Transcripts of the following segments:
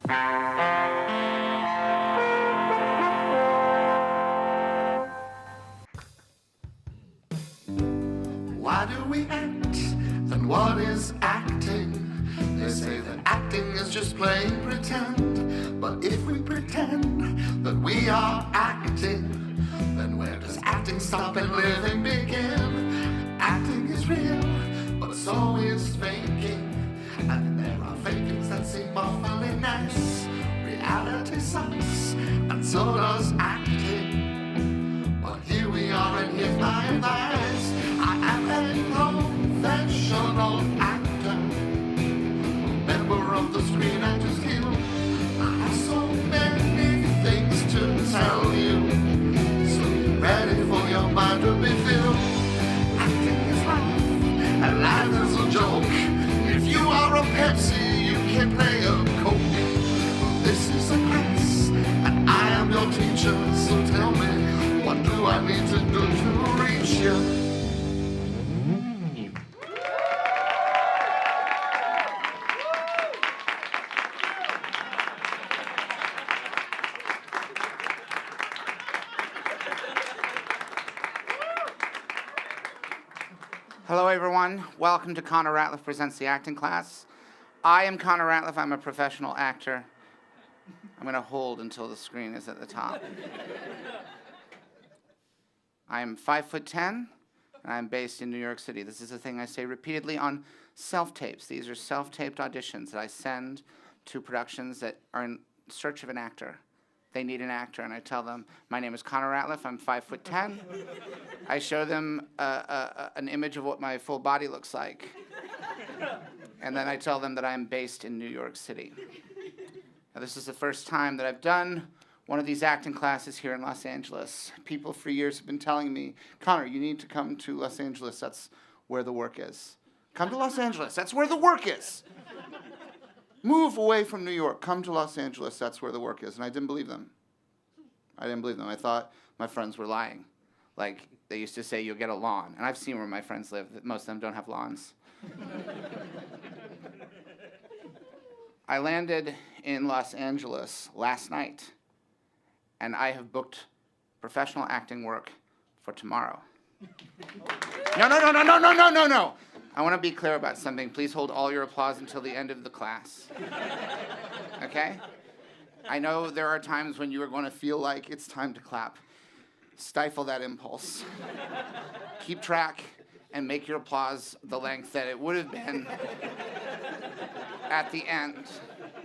Why do we act? Then what is acting? They say that acting is just plain pretend. But if we pretend that we are acting, then where does acting stop and living begin? Acting is real, but so is faking. And there are fakings that seem awfully nice. Reality sucks, and so does acting. But here we are, and here's my advice. I am a professional actor, a member of the Screen Actors Guild. I have so many things to tell you, so get ready for your mind to be filled. Acting is life, and life is a joke. If you are a Pepsi, you can play a Coke. This is a class, and I am your teacher, so tell me, what do I need to do to reach you? Hello, everyone. Welcome to Connor Ratliff Presents the Acting Class. I am Connor Ratliff. I'm a professional actor. I'm going to hold until the screen is at the top. I'm 5'10", and I'm based in New York City. This is a thing I say repeatedly on self-tapes. These are self-taped auditions that I send to productions that are in search of an actor. They need an actor, and I tell them, my name is Connor Ratliff, I'm 5'10". I show them an image of what my full body looks like. And then I tell them that I'm based in New York City. Now, this is the first time that I've done one of these acting classes here in Los Angeles. People for years have been telling me, Connor, you need to come to Los Angeles, that's where the work is. Come to Los Angeles, that's where the work is. Move away from New York, come to Los Angeles, that's where the work is. And I didn't believe them. I thought my friends were lying. Like, they used to say, you'll get a lawn. And I've seen where my friends live. Most of them don't have lawns. I landed in Los Angeles last night, and I have booked professional acting work for tomorrow. No. I want to be clear about something. Please hold all your applause until the end of the class. Okay? I know there are times when you are going to feel like it's time to clap. Stifle that impulse. Keep track and make your applause the length that it would have been at the end.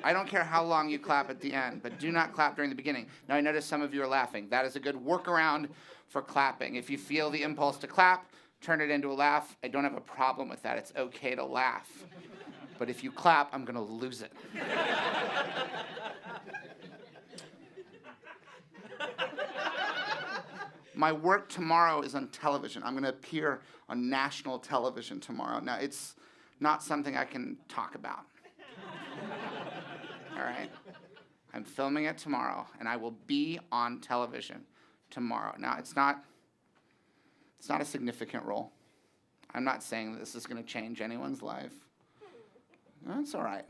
I don't care how long you clap at the end, but do not clap during the beginning. Now, I notice some of you are laughing. That is a good workaround for clapping. If you feel the impulse to clap, turn it into a laugh. I don't have a problem with that. It's okay to laugh. But if you clap, I'm going to lose it. My work tomorrow is on television. I'm going to appear on national television tomorrow. Now, it's not something I can talk about. All right? I'm filming it tomorrow, and I will be on television tomorrow. Now, it's not a significant role. I'm not saying that this is going to change anyone's life. That's all right.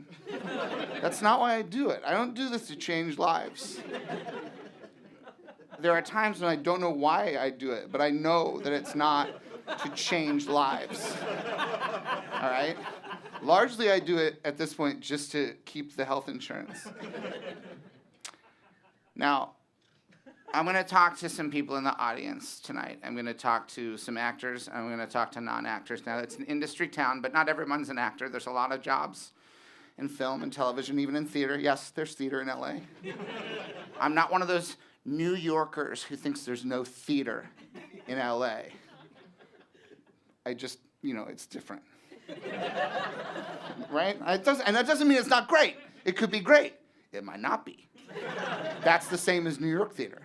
That's not why I do it. I don't do this to change lives. There are times when I don't know why I do it, but I know that it's not to change lives. All right? Largely, I do it at this point just to keep the health insurance. Now, I'm going to talk to some people in the audience tonight. I'm going to talk to some actors. I'm going to talk to non-actors. Now, it's an industry town, but not everyone's an actor. There's a lot of jobs in film and television, even in theater. Yes, there's theater in LA. I'm not one of those New Yorkers who thinks there's no theater in LA. I just, it's different. Right? And that doesn't mean it's not great. It could be great. It might not be. That's the same as New York theater.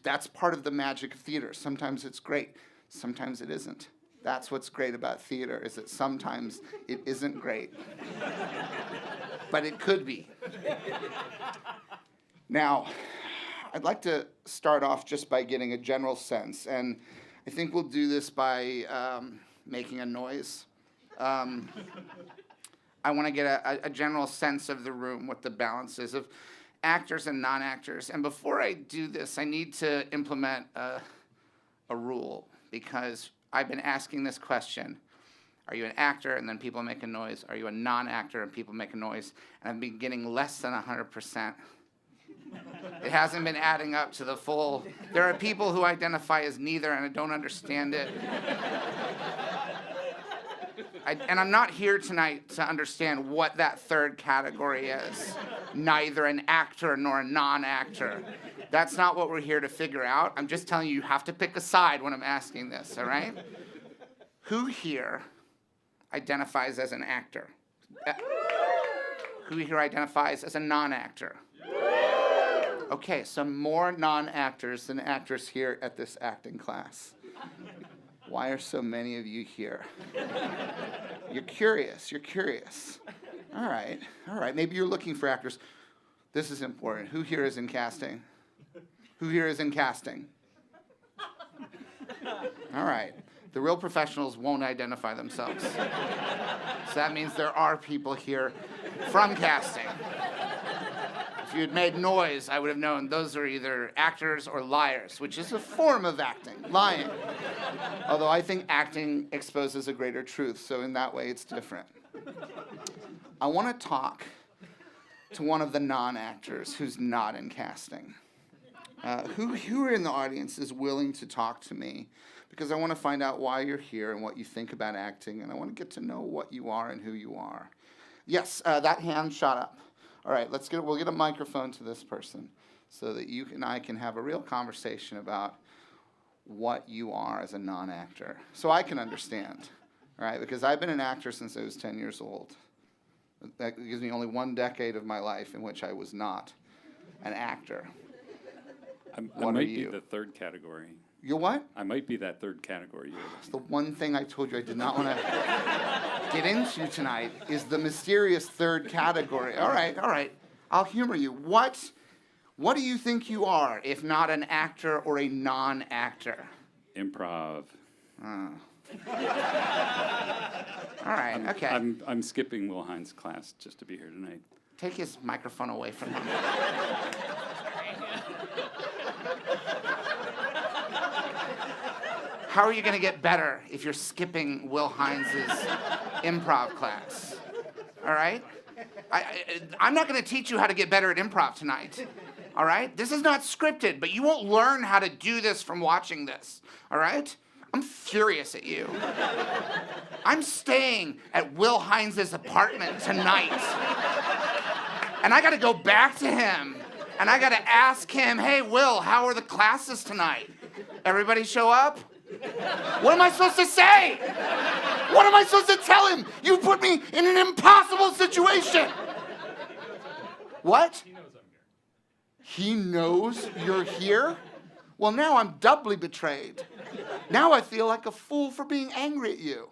That's part of the magic of theater. Sometimes it's great. Sometimes it isn't. That's what's great about theater, is that sometimes it isn't great. But it could be. Now, I'd like to start off just by getting a general sense, and I think we'll do this by making a noise. I want to get a general sense of the room, what the balance is of actors and non-actors. And before I do this, I need to implement a rule, because I've been asking this question. Are you an actor? And then people make a noise. Are you a non-actor? And people make a noise. And I've been getting less than 100%. It hasn't been adding up to the full. There are people who identify as neither, and I don't understand it. And I'm not here tonight to understand what that third category is. Neither an actor nor a non-actor. That's not what we're here to figure out. I'm just telling you, you have to pick a side when I'm asking this, all right? Who here identifies as an actor? Who here identifies as a non-actor? Okay, so more non-actors than actors here at this acting class. Why are so many of you here? You're curious. All right. Maybe you're looking for actors. This is important. Who here is in casting? Who here is in casting? All right. The real professionals won't identify themselves. So that means there are people here from casting. If you had made noise, I would have known those are either actors or liars, which is a form of acting, lying. Although I think acting exposes a greater truth, so in that way it's different. I want to talk to one of the non-actors who's not in casting. Who in the audience is willing to talk to me? Because I want to find out why you're here and what you think about acting, and I want to get to know what you are and who you are. Yes, that hand shot up. All right, we'll get a microphone to this person so that you and I can have a real conversation about what you are as a non-actor, so I can understand, all right? Because I've been an actor since I was 10 years old. That gives me only 1 decade of my life in which I was not an actor. I might be the third category. You're what? I might be that third category. It's the one thing I told you I did not want to get into tonight is the mysterious third category. All right. I'll humor you. What do you think you are, if not an actor or a non-actor? Improv. All right, okay. I'm skipping Will Hines' class just to be here tonight. Take his microphone away from him. How are you going to get better if you're skipping Will Hines' improv class? All right? I'm not going to teach you how to get better at improv tonight. All right? This is not scripted, but you won't learn how to do this from watching this. All right? I'm furious at you. I'm staying at Will Hines' apartment tonight. And I got to go back to him. And I got to ask him, hey, Will, how are the classes tonight? Everybody show up? What am I supposed to say? What am I supposed to tell him? You put me in an impossible situation. What? He knows you're here? Well, now I'm doubly betrayed. Now I feel like a fool for being angry at you.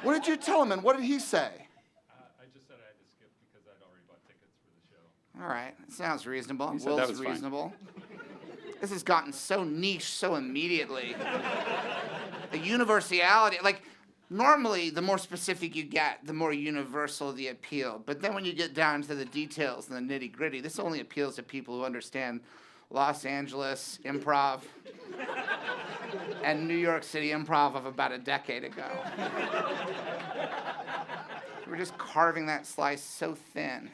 What did you tell him, and what did he say? I just said I had to skip because I'd already bought tickets for the show. All right, sounds reasonable. He said that was reasonable. This has gotten so niche so immediately. The universality, like, normally the more specific you get, the more universal the appeal. But then when you get down to the details and the nitty-gritty, this only appeals to people who understand Los Angeles improv and New York City improv of about a decade ago. We're just carving that slice so thin.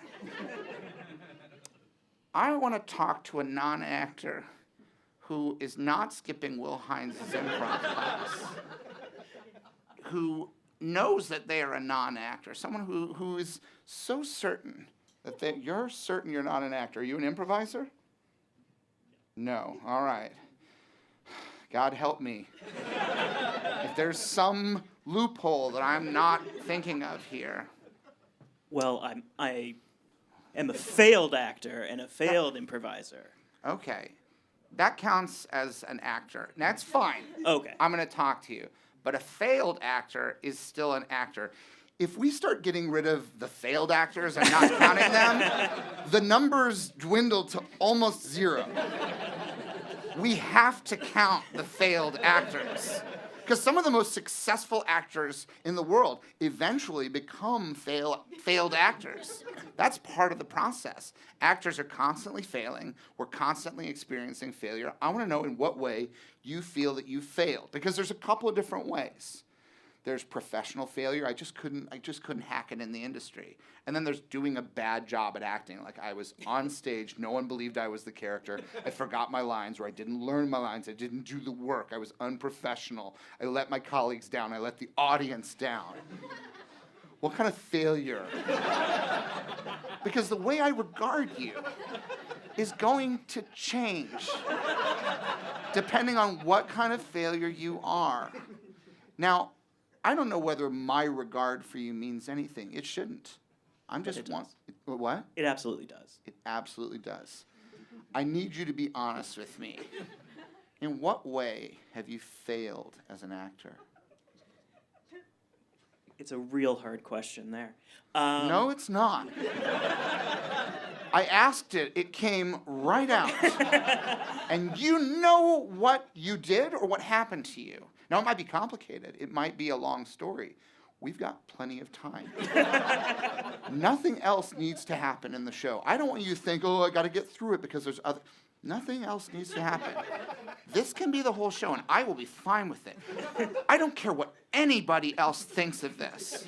I want to talk to a non-actor who is not skipping Will Hines' improv class, who knows that they are a non-actor, someone who is so certain that you're certain you're not an actor. Are you an improviser? No. All right. God help me. If there's some loophole that I'm not thinking of here. Well, I am a failed actor and a failed improviser. Okay. That counts as an actor. That's fine. Okay. I'm going to talk to you. But a failed actor is still an actor. If we start getting rid of the failed actors and not counting them, the numbers dwindle to almost zero. We have to count the failed actors. Because some of the most successful actors in the world eventually become failed actors. That's part of the process. Actors are constantly failing. We're constantly experiencing failure. I want to know in what way you feel that you failed, because there's a couple of different ways. There's professional failure. I just couldn't hack it in the industry. And then there's doing a bad job at acting. Like, I was on stage, no one believed I was the character. I forgot my lines, or I didn't learn my lines. I didn't do the work. I was unprofessional. I let my colleagues down. I let the audience down. What kind of failure? Because the way I regard you is going to change depending on what kind of failure you are. Now, I don't know whether my regard for you means anything. It shouldn't. I'm just one. What? It absolutely does. It absolutely does. I need you to be honest with me. In what way have you failed as an actor? It's a real hard question there. No, it's not. I asked it. It came right out. And you know what you did or what happened to you. Now, it might be complicated. It might be a long story. We've got plenty of time. Nothing else needs to happen in the show. I don't want you to think, oh, I got to get through it because there's other... Nothing else needs to happen. This can be the whole show, and I will be fine with it. I don't care what anybody else thinks of this.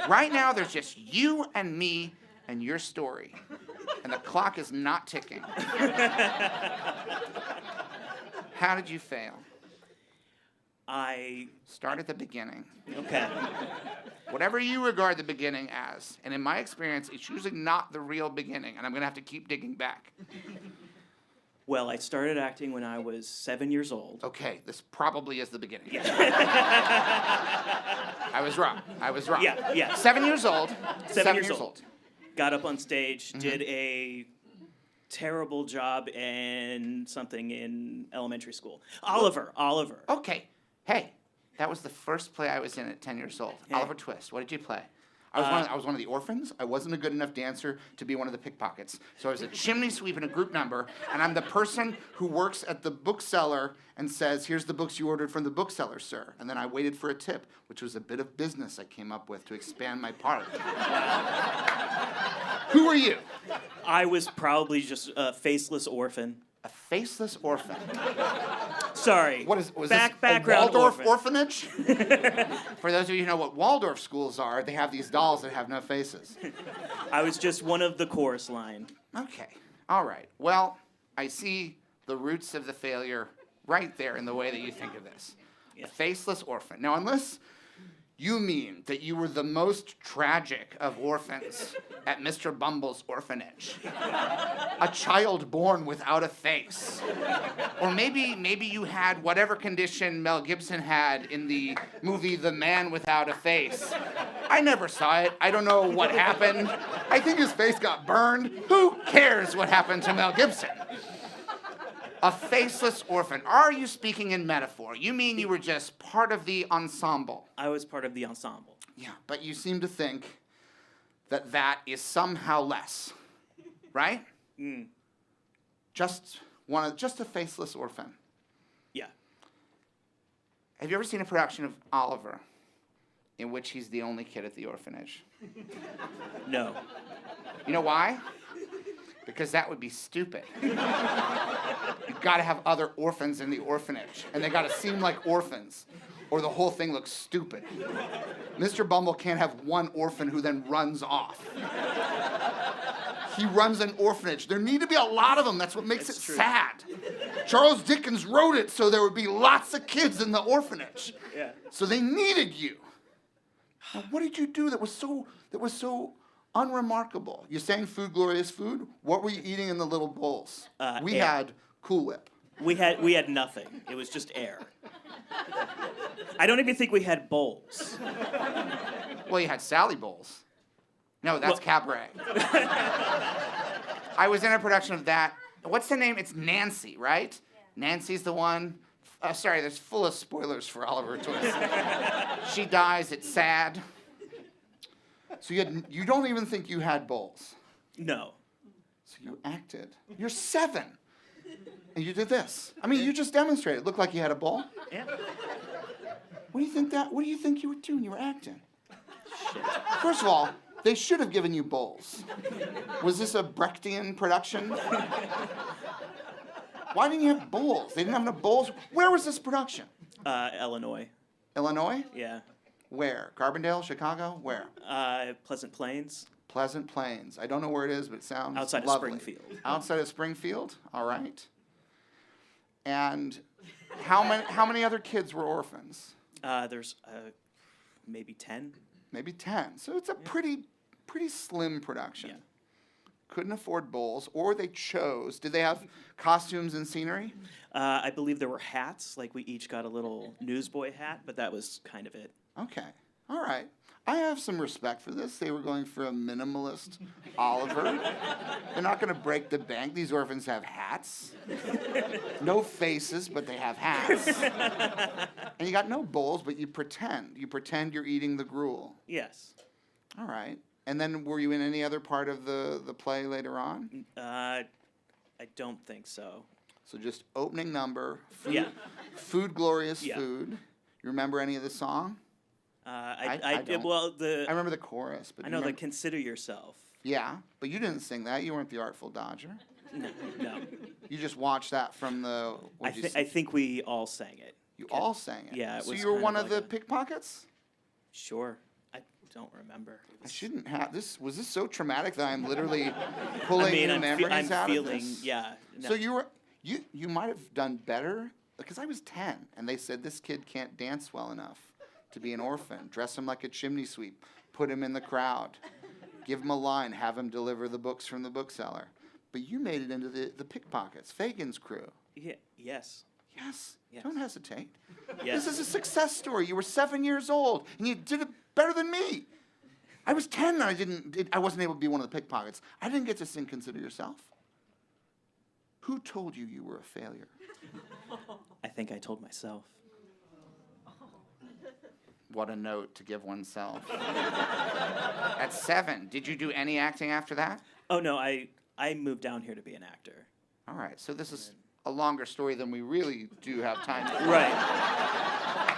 Right now, there's just you and me and your story. And the clock is not ticking. How did you fail? Start at the beginning. Okay. Whatever you regard the beginning as. And in my experience, it's usually not the real beginning, and I'm going to have to keep digging back. Well, I started acting when I was 7 years old. Okay, this probably is the beginning. I was wrong. Yeah. 7 years old. 7 years old. Got up on stage, did a terrible job in something in elementary school. Oliver. Okay. Hey, that was the first play I was in at 10 years old. Hey. Oliver Twist. What did you play? I was one of the orphans. I wasn't a good enough dancer to be one of the pickpockets. So I was a chimney sweep in a group number, and I'm the person who works at the bookseller and says, here's the books you ordered from the bookseller, sir. And then I waited for a tip, which was a bit of business I came up with to expand my part. Who are you? I was probably just a faceless orphan. A faceless orphan. Sorry. Was this background a Waldorf orphan. orphanage? For those of you who know what Waldorf schools are, they have these dolls that have no faces. I was just one of the chorus line. Okay. All right. Well, I see the roots of the failure right there in the way that you think of this. Yeah. A faceless orphan. Now, unless you mean that you were the most tragic of orphans at Mr. Bumble's orphanage. A child born without a face. Or maybe you had whatever condition Mel Gibson had in the movie The Man Without a Face. I never saw it. I don't know what happened. I think his face got burned. Who cares what happened to Mel Gibson? A faceless orphan. Are you speaking in metaphor? You mean you were just part of the ensemble? I was part of the ensemble. Yeah, but you seem to think that that is somehow less, right? Just a faceless orphan. Yeah. Have you ever seen a production of Oliver in which he's the only kid at the orphanage? No. You know why? Because that would be stupid. You've got to have other orphans in the orphanage, and they got to seem like orphans, or the whole thing looks stupid. Mr. Bumble can't have one orphan who then runs off. He runs an orphanage. There need to be a lot of them. That's what makes it sad. Charles Dickens wrote it so there would be lots of kids in the orphanage. Yeah. So they needed you. Now, what did you do that was so unremarkable? You sang Food, Glorious Food. What were you eating in the little bowls? We air. had Cool Whip. We had nothing. It was just air. I don't even think we had bowls. Well, you had Sally Bowls. No, that's Cabaret. I was in a production of that. What's the name? It's Nancy, right? Yeah. Nancy's the one. Sorry, there's full of spoilers for Oliver Twist. She dies. It's sad. So you don't even think you had bowls? No. So you acted. You're 7. And you did this. I mean, you just demonstrated. It looked like you had a bowl. Yeah. What do you think you were doing? You were acting. First of all, they should have given you bowls. Was this a Brechtian production? Why didn't you have bowls? They didn't have enough bowls? Where was this production? Illinois. Illinois? Yeah. Where? Carbondale? Chicago? Where? Pleasant Plains. Pleasant Plains. I don't know where it is, but it sounds Outside lovely. of Springfield. Outside of Springfield? All right. And how many other kids were orphans? There's maybe 10. Maybe 10. So it's a pretty slim production. Yeah. Couldn't afford bowls, or they chose. Did they have costumes and scenery? I believe there were hats. Like we each got a little newsboy hat, but that was kind of it. Okay. All right. I have some respect for this. They were going for a minimalist Oliver. They're not going to break the bank. These orphans have hats. No faces, but they have hats. And you got no bowls, but you pretend. You pretend you're eating the gruel. Yes. All right. And then were you in any other part of the play later on? I don't think so. So just opening number, food, Yeah. food glorious Yeah. food. You remember any of the song? I don't. well I remember the chorus, but I you know the remember- consider yourself. Yeah, but you didn't sing that. You weren't the Artful Dodger. No. You just watched that from the. I think we all sang it. You all sang it. Yeah, it so was you were kind one of of the like a- pickpockets. Sure. I don't remember. I shouldn't have this. Was this so traumatic that I'm literally pulling I mean, new I'm memories out feeling. of this? Yeah. No. So you might have done better because I was 10 and they said this kid can't dance well enough to be an orphan. Dress him like a chimney sweep. Put him in the crowd. Give him a line. Have him deliver the books from the bookseller. But you made it into the pickpockets, Fagin's crew. Yeah. Yes. Yes. Yes. Don't hesitate. Yes. This is a success story. You were 7 years old and you did it better than me. I was 10 and I wasn't able to be one of the pickpockets. I didn't get to sing Consider Yourself. Who told you you were a failure? I think I told myself. What a note to give oneself. At 7, did you do any acting after that? Oh no, I moved down here to be an actor. All right, so this is a longer story than we really do have time to. Right.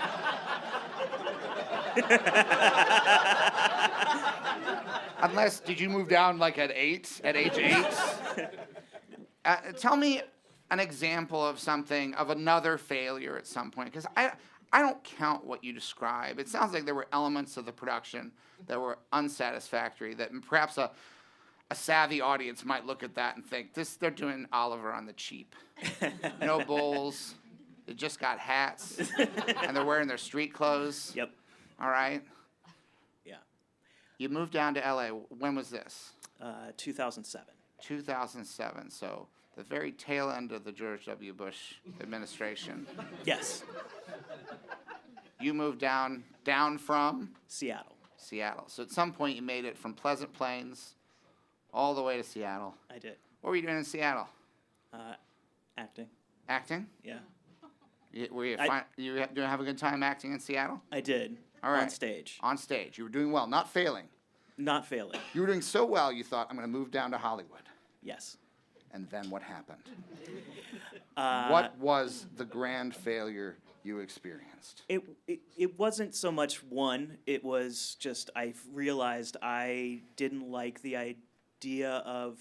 Unless, did you move down like at age 8? Tell me an example of something, of another failure at some point, because I don't count what you describe. It sounds like there were elements of the production that were unsatisfactory, that perhaps a savvy audience might look at that and think, they're doing Oliver on the cheap. No bowls, they just got hats, and they're wearing their street clothes. Yep. All right? Yeah. You moved down to L.A. When was this? 2007. 2007, so the very tail end of the George W. Bush administration. Yes. You moved down from Seattle. Seattle. So at some point you made it from Pleasant Plains all the way to Seattle. I did. What were you doing in Seattle? Acting. Acting? Yeah. Were you doing have a good time acting in Seattle? I did. All right. On stage. On stage. You were doing well, not failing. Not failing. You were doing so well you thought, I'm going to move down to Hollywood. Yes. And then what happened? What was the grand failure you experienced? It wasn't so much one. It was just I realized I didn't like the idea of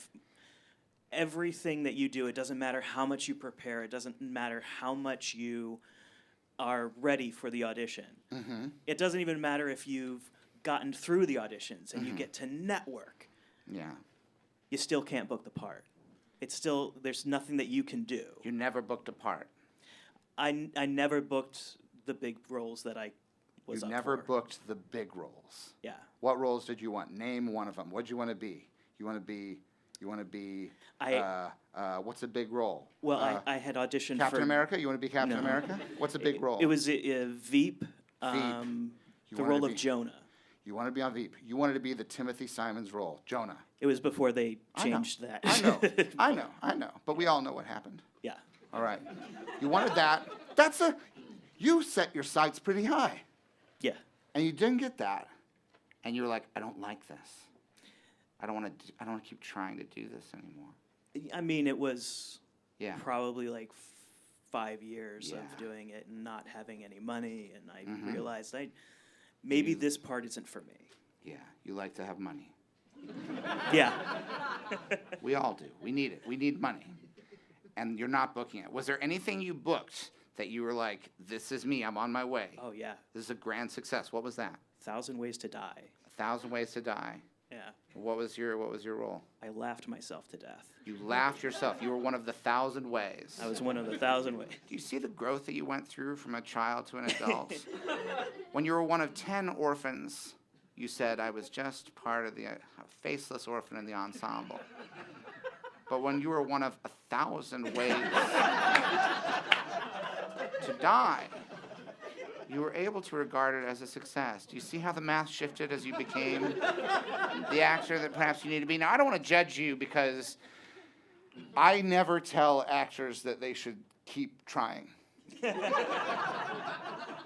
everything that you do. It doesn't matter how much you prepare. It doesn't matter how much you are ready for the audition. Mm-hmm. It doesn't even matter if you've gotten through the auditions and you get to network. Yeah. You still can't book the part. It's still, there's nothing that you can do. You never booked a part. I never booked the big roles that I was You up never for. booked the big roles. Yeah. What roles did you want? Name one of them. What did you want to be? You want to be. What's a big role? Well, I had auditioned Captain for America. You want to be Captain No. America? What's a big role? It was Veep, You the wanted role to of be- Jonah. You want to be on Veep. You wanted to be the Timothy Simons role, Jonah. It was before they I know. changed that. I know. But we all know what happened. Yeah. All right. You wanted that. You set your sights pretty high. Yeah. And you didn't get that. And you were like, I don't like this. I don't want to keep trying to do this anymore. I mean, it was Yeah. probably like 5 years Yeah. of doing it and not having any money, and I realized maybe this part isn't for me. Yeah, you like to have money. Yeah. We all do. We need it. We need money. And you're not booking it. Was there anything you booked that you were like, this is me, I'm on my way? Oh, yeah. This is a grand success. What was that? 1,000 Ways to Die. 1,000 Ways to Die. Yeah. What was your role? I laughed myself to death. You laughed yourself. You were one of the 1,000 ways. I was one of the 1,000 ways. Do you see the growth that you went through from a child to an adult? When you were one of 10 orphans, you said, I was just part of the faceless orphan in the ensemble. But when you were one of 1,000 ways to die, you were able to regard it as a success. Do you see how the math shifted as you became the actor that perhaps you need to be? Now, I don't want to judge you because I never tell actors that they should keep trying.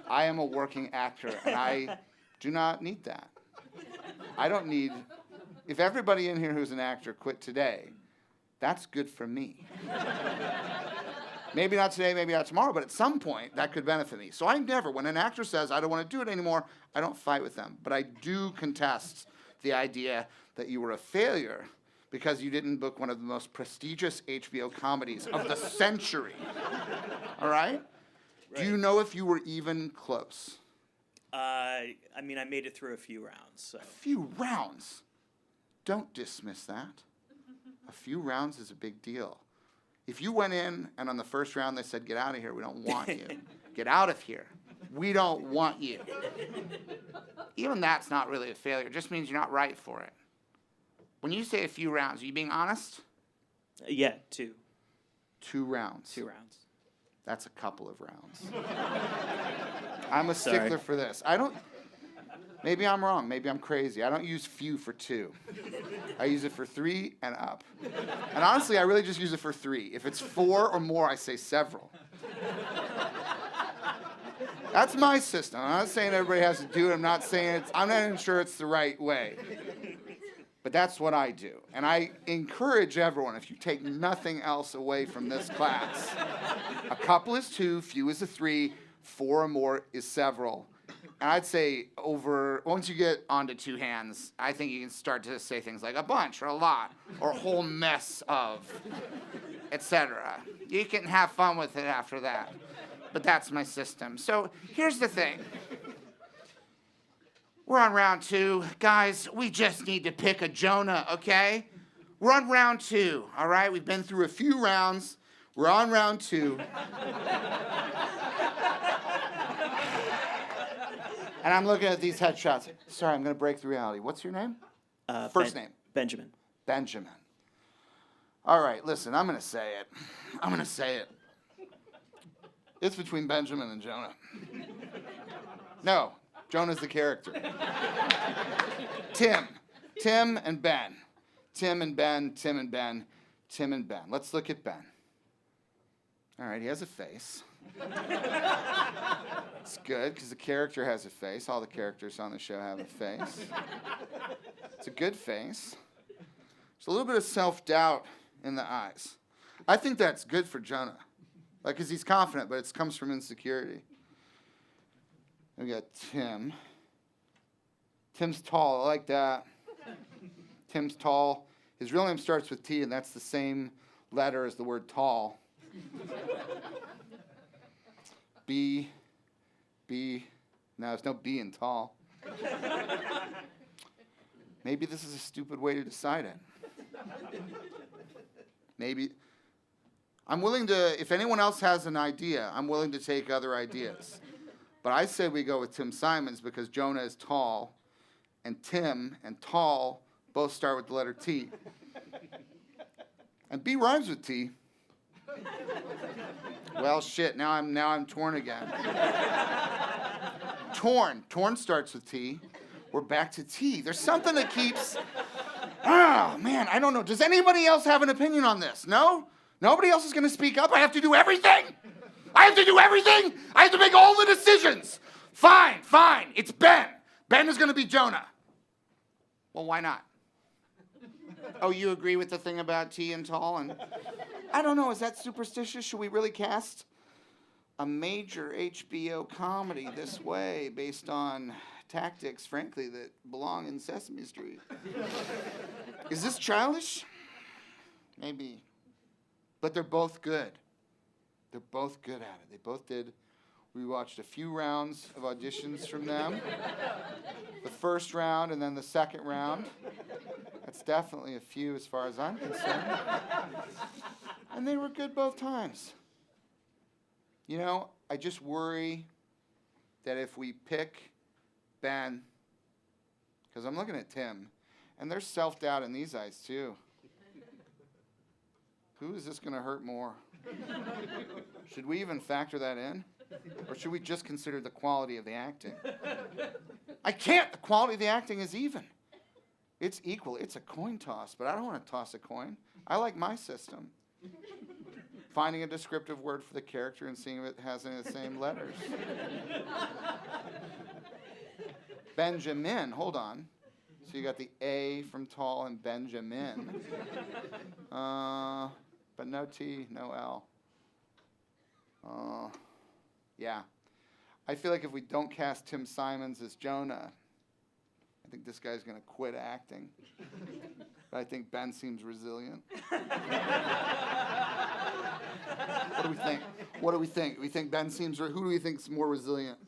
I am a working actor, and I do not need that. I don't need... If everybody in here who's an actor quit today, that's good for me. Maybe not today, maybe not tomorrow, but at some point, that could benefit me. So I never, when an actor says, I don't want to do it anymore, I don't fight with them. But I do contest the idea that you were a failure because you didn't book one of the most prestigious HBO comedies of the century. All right? Do you know if you were even close? I mean, I made it through a few rounds. So. A few rounds? Don't dismiss that. A few rounds is a big deal. If you went in and on the first round they said, get out of here, we don't want you. Get out of here. We don't want you. Even that's not really a failure. It just means you're not right for it. When you say a few rounds, are you being honest? Yeah, 2. 2 rounds. 2 rounds. That's a couple of rounds. I'm a stickler for this. Maybe I'm wrong. Maybe I'm crazy. I don't use few for 2. I use it for 3 and up. And honestly, I really just use it for 3. If it's 4 or more, I say several. That's my system. I'm not saying everybody has to do it. I'm not even sure it's the right way. But that's what I do. And I encourage everyone, if you take nothing else away from this class, a couple is 2, few is a 3, 4 or more is several. And I'd say once you get onto 2 hands, I think you can start to say things like a bunch or a lot or a whole mess of, etc. You can have fun with it after that. But that's my system. So here's the thing. We're on round 2. Guys, we just need to pick a Jonah, okay? We're on round 2, all right? We've been through a few rounds. We're on round 2. And I'm looking at these headshots. Sorry, I'm going to break the reality. What's your name? First name. Benjamin. Benjamin. All right, listen, I'm going to say it. It's between Benjamin and Jonah. No, Jonah's the character. Tim and Ben. Tim and Ben. Let's look at Ben. All right, he has a face. It's good, because the character has a face. All the characters on the show have a face. It's a good face. There's a little bit of self-doubt in the eyes. I think that's good for Jonah. Because he's confident, but it comes from insecurity. We got Tim. Tim's tall. I like that. Tim's tall. His real name starts with T, and that's the same letter as the word tall. B. No, there's no B in tall. Maybe this is a stupid way to decide it. Maybe. I'm willing to, if anyone else has an idea, I'm willing to take other ideas. But I say we go with Tim Simons because Jonah is tall, and Tim and tall both start with the letter T. And B rhymes with T. Well, shit, now I'm torn again. Torn starts with T. We're back to T. There's something that keeps... Oh, man, I don't know. Does anybody else have an opinion on this? No? Nobody else is going to speak up? I have to do everything? I have to make all the decisions. Fine. It's Ben. Ben is going to be Jonah. Well, why not? Oh, you agree with the thing about T and tall? And I don't know. Is that superstitious? Should we really cast a major HBO comedy this way based on tactics, frankly, that belong in Sesame Street. Is this childish? Maybe. But they're both good. They're both good at it. They both did. We watched a few rounds of auditions from them. The first round and then the second round. That's definitely a few as far as I'm concerned. And they were good both times. You know, I just worry that if we pick Ben, because I'm looking at Tim, and there's self-doubt in these eyes too. Who is this going to hurt more? Should we even factor that in? Or should we just consider the quality of the acting? I can't. The quality of the acting is even. It's equal. It's a coin toss, but I don't want to toss a coin. I like my system. Finding a descriptive word for the character and seeing if it has any of the same letters. Benjamin, hold on. So you got the A from tall and Benjamin. But no T, no L. Yeah. I feel like if we don't cast Tim Simons as Jonah, I think this guy's going to quit acting. But I think Ben seems resilient. What do we think? What do we think? We think Ben seems, who do we think's more resilient?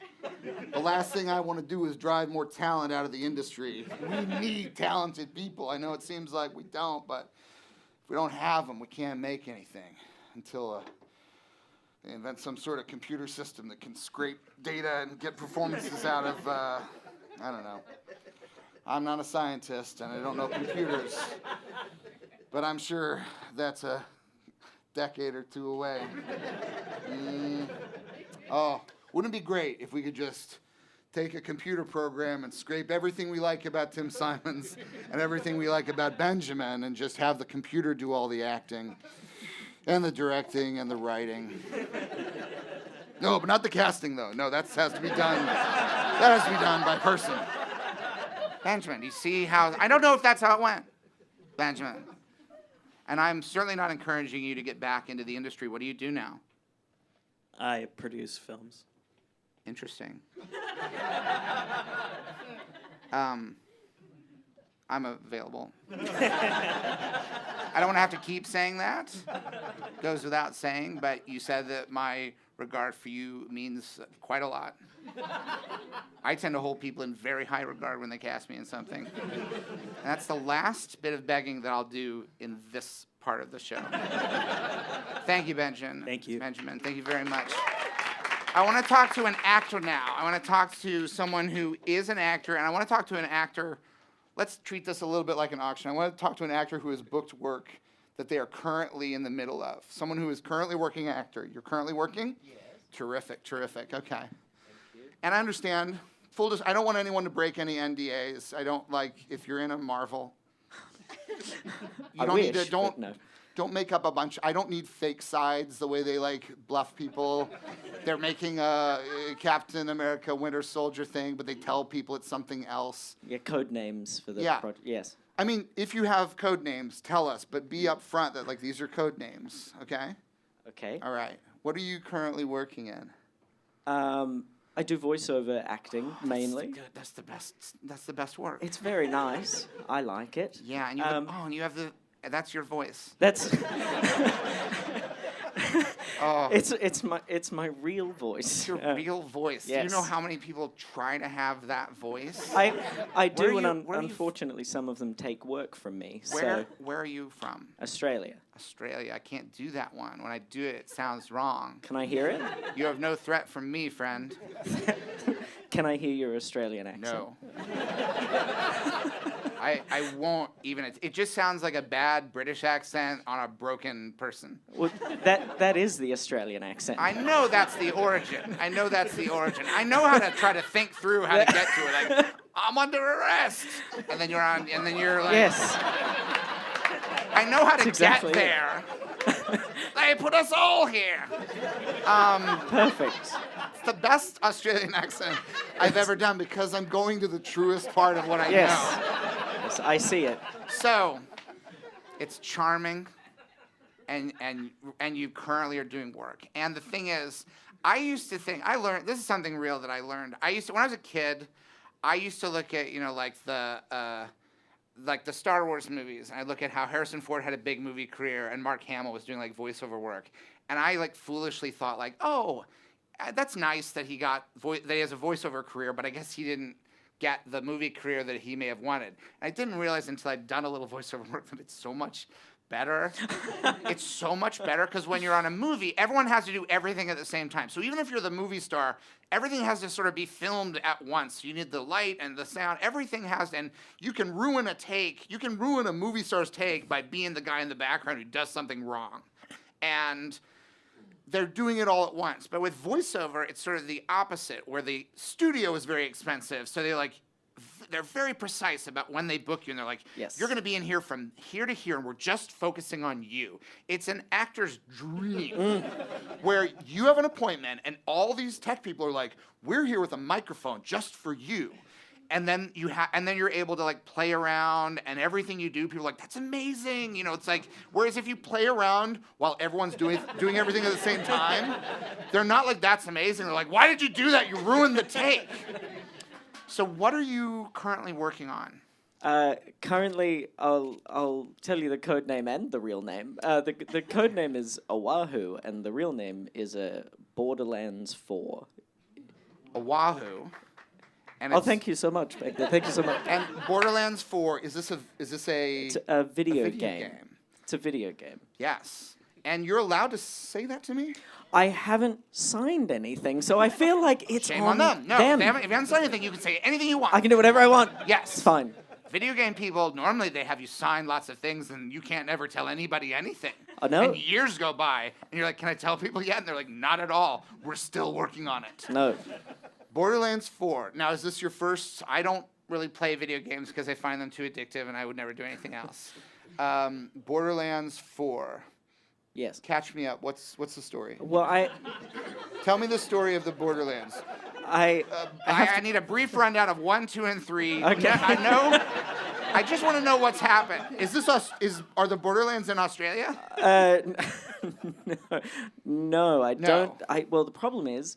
The last thing I want to do is drive more talent out of the industry. We need talented people. I know it seems like we don't, but if we don't have them, we can't make anything until they invent some sort of computer system that can scrape data and get performances out of, I don't know. I'm not a scientist and I don't know computers, but I'm sure that's a decade or two away. Oh, wouldn't it be great if we could just take a computer program and scrape everything we like about Tim Simons and everything we like about Benjamin and just have the computer do all the acting and the directing and the writing? No, but not the casting, though. No, that has to be done. That has to be done by person. Benjamin, you see how... I don't know if that's how it went, Benjamin. And I'm certainly not encouraging you to get back into the industry. What do you do now? I produce films. Interesting. I'm available. I don't want to have to keep saying that. Goes without saying, but you said that my regard for you means quite a lot. I tend to hold people in very high regard when they cast me in something. And that's the last bit of begging that I'll do in this part of the show. Thank you, Benjamin. Thank you. Benjamin, thank you very much. I want to talk to an actor now. I want to talk to someone who is an actor, and I want to talk to an actor. Let's treat this a little bit like an auction. I want to talk to an actor who has booked work that they are currently in the middle of. Someone who is currently working actor. You're currently working? Yes. Terrific, terrific. Okay. Thank you. And I understand. I don't want anyone to break any NDAs. I don't like if you're in a Marvel. You don't need to. Don't make up a bunch. I don't need fake sides the way they like bluff people. They're making a Captain America Winter Soldier thing, but they tell people it's something else. Yeah, code names for the project. Yes. I mean, if you have code names, tell us, but be upfront that like these are code names, okay? Okay. All right. What are you currently working in? I do voiceover acting mainly. Good. That's the best. That's the best work. It's very nice. I like it. Yeah, and you have the. That's your voice. That's. Oh. It's my real voice. It's your real voice. Yes. Do you know how many people try to have that voice? I do, and unfortunately, some of them take work from me. Where are you from? Australia. Australia. I can't do that one. When I do it, it sounds wrong. Can I hear it? You have no threat from me, friend. Can I hear your Australian accent? No. I won't even. It just sounds like a bad British accent on a broken person. Well, that is the Australian accent. I know that's the origin. I know how to try to think through how to get to it. Like, I'm under arrest, and then you're like. Yes. I know how to exactly get there. They put us all here. Perfect. It's the best Australian accent I've ever done because I'm going to the truest part of what I know. Yes, I see it. So, it's charming, and you currently are doing work. And the thing is, I used to think, this is something real that I learned. When I was a kid, I used to look at, like the Star Wars movies, and I look at how Harrison Ford had a big movie career and Mark Hamill was doing like voiceover work. And I like foolishly thought like, oh, that's nice that he has a voiceover career, but I guess he didn't get the movie career that he may have wanted. And I didn't realize until I'd done a little voiceover work that it's so much better. It's so much better because when you're on a movie, everyone has to do everything at the same time. So even if you're the movie star, everything has to sort of be filmed at once. You need the light and the sound. Everything has to, and you can ruin a take. You can ruin a movie star's take by being the guy in the background who does something wrong. And they're doing it all at once. But with voiceover, it's sort of the opposite, where the studio is very expensive. So they're very precise about when they book you, and they're like, Yes. you're going to be in here from here to here, and we're just focusing on you. It's an actor's dream where you have an appointment, and all these tech people are like, we're here with a microphone just for you. And then you're able to like play around, and everything you do, people are like, that's amazing. It's like, whereas if you play around while everyone's doing everything at the same time, they're not like, that's amazing. They're like, why did you do that? You ruined the take. So what are you currently working on? Currently, I'll tell you the code name and the real name. The code name is Oahu, and the real name is Borderlands 4. Oahu. And Thank you so much, Becca. Thank you so much. And Borderlands 4, is this a It's a video game. It's a video game. Yes. And you're allowed to say that to me? I haven't signed anything, so I feel like it's Shame on them. No, if you haven't signed anything, you can say anything you want. I can do whatever I want. Yes. It's fine. Video game people, normally they have you sign lots of things, and you can't ever tell anybody anything. Oh, no? And years go by, and you're like, can I tell people yet? And they're like, not at all. We're still working on it. No. Borderlands 4. Now, is this your first? I don't really play video games because I find them too addictive, and I would never do anything else. Borderlands 4. Yes. Catch me up. What's the story? Well, Tell me the story of the Borderlands. I need a brief rundown of 1, 2, and 3. Okay. I know. I just want to know what's happened. Are the Borderlands in Australia? No, I No. don't. Well, the problem is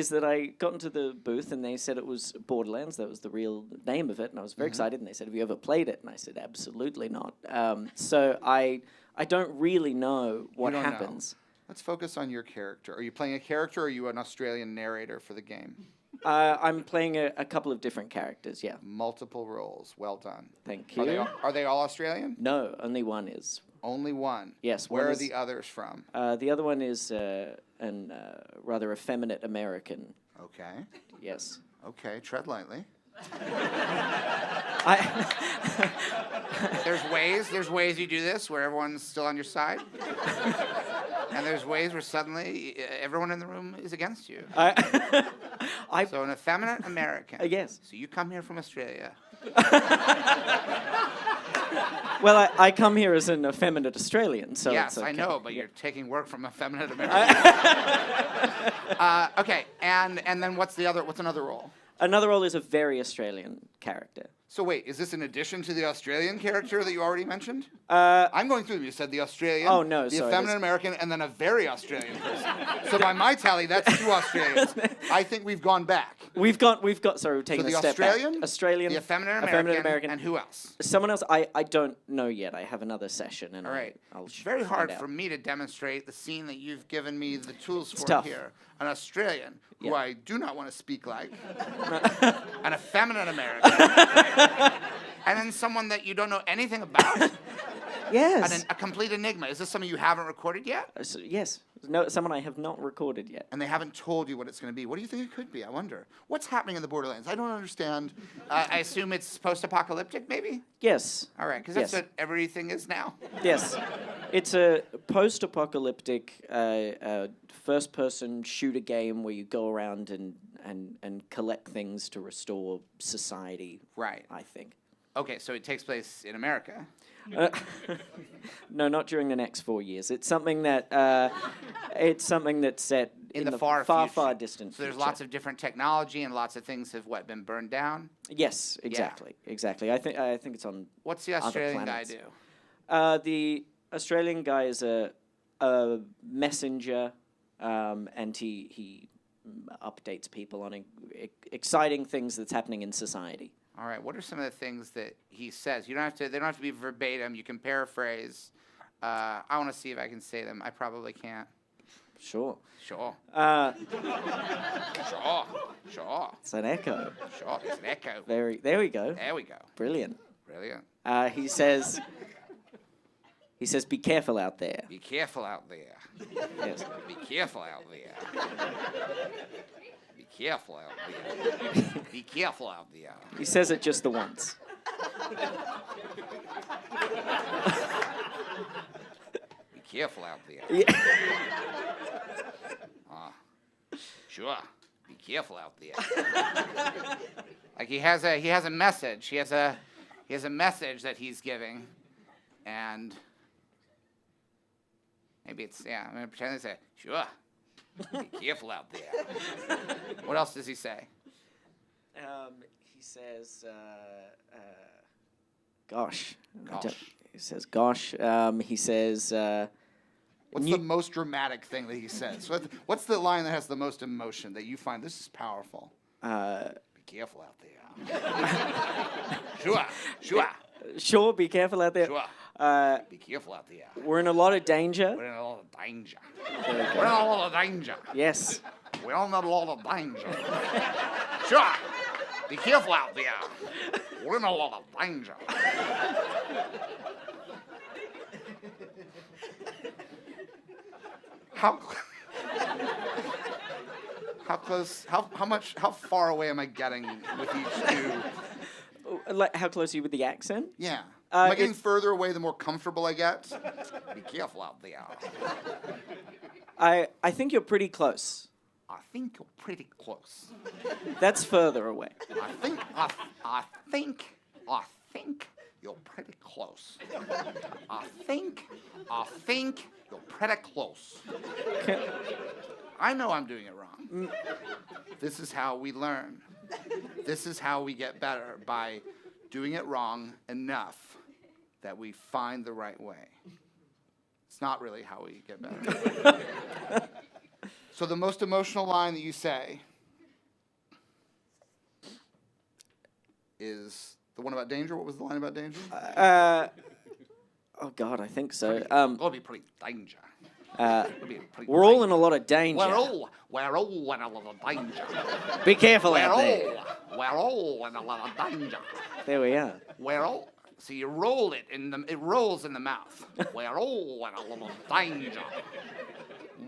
that I got into the booth and they said it was Borderlands. That was the real name of it, and I was very excited. And they said, "Have you ever played it?" And I said, "Absolutely not." So I don't really know what don't know. happens. Let's focus on your character. Are you playing a character, or are you an Australian narrator for the game? I'm playing a couple of different characters. Yeah. Multiple roles. Well done. Thank you. Are they all Australian? No, only one is. Only one. Yes. Where one are is, the others from? The other one is an rather effeminate American. Okay. Yes. Okay. Tread lightly. I There's ways you do this where everyone's still on your side. And there's ways where suddenly everyone in the room is against you. So an effeminate American. Yes. So you come here from Australia. Well, I come here as an effeminate Australian, so Yes, it's okay. I know, but you're taking work from effeminate Americans. Okay, and then what's another role? Another role is a very Australian character. So wait, is this in addition to the Australian character that you already mentioned? Uh, I'm going through them. You said the Australian, Oh, no, the sorry, effeminate that's- American, and then a very Australian person. So by my tally, that's 2 Australians. I think we've gone back. we've got. Sorry, we're So taking the a step Australian, back. Australian, the effeminate effeminate American, and who else? Someone else. I don't know yet. I have another session, and All right. I'll It's very find hard out. for me to demonstrate the scene that you've given me the tools for tough. here. An Australian, who Yeah. I do not want to speak like. An effeminate American. And then someone that you don't know anything about. Yes. A complete enigma. Is this something you haven't recorded yet? Yes. No, someone I have not recorded yet. And they haven't told you what it's going to be. What do you think it could be? I wonder. What's happening in the Borderlands? I don't understand. I assume it's post-apocalyptic, maybe? Yes. All right, because that's Yes. what everything is now. Yes. It's a post-apocalyptic first-person shooter game where you go around and collect things to restore society. Right. I think. Okay, so it takes place in America. No, not during the next 4 years. It's something that that's set In the far future. distant So there's future. lots of different technology and lots of things have been burned down. Yes, exactly. I think it's on. What's the Other Australian guy planets. do? The Australian guy is a messenger and he updates people on exciting things that's happening in society. All right. What are some of the things that he says? You don't have to. They don't have to be verbatim. You can paraphrase. I want to see if I can say them. I probably can't. Sure. Sure. Uh, Sure. it's an echo. Sure. It's an echo. There we go. There we go. Brilliant. Brilliant. He says, be careful out there. Be careful out there. Yes. Be careful out there. Be careful out there. Be careful out there. He says it just the once. Be careful out there. Yeah. Sure. Be careful out there. Like he has a message. He has a message that he's giving, and maybe it's I'm gonna pretend to say sure. Be careful out there. What else does he say? He says, gosh. Gosh. He says, gosh. He says, What's the most dramatic thing that he says? What's the line that has the most emotion that you find this is powerful? Be careful out there. Sure. Sure, be careful out there. Sure. Be careful out there. We're in a lot of danger. We're in a lot of danger. There we We're in go. a lot of danger. Yes. We're in a lot of danger. Sure. Be careful out there. We're in a lot of danger. How close? How far away am I getting with each two? Like, how close are you with the accent? Yeah. Am I getting it's- further away the more comfortable I get? Be careful out there. I think you're pretty close. I think you're pretty close. That's further away. I think you're pretty close. I think you're pretty close. I know I'm doing it wrong. This is how we learn. This is how we get better, by doing it wrong enough that we find the right way. It's not really how we get better. So the most emotional line that you say is the one about danger. What was the line about danger? Oh God, I think so. Gotta be pretty danger. We're all in a lot of danger. We're all in a lot of danger. Be careful out there. We're all in a lot of danger. There we are. So you roll it it rolls in the mouth. We're all in a lot of danger.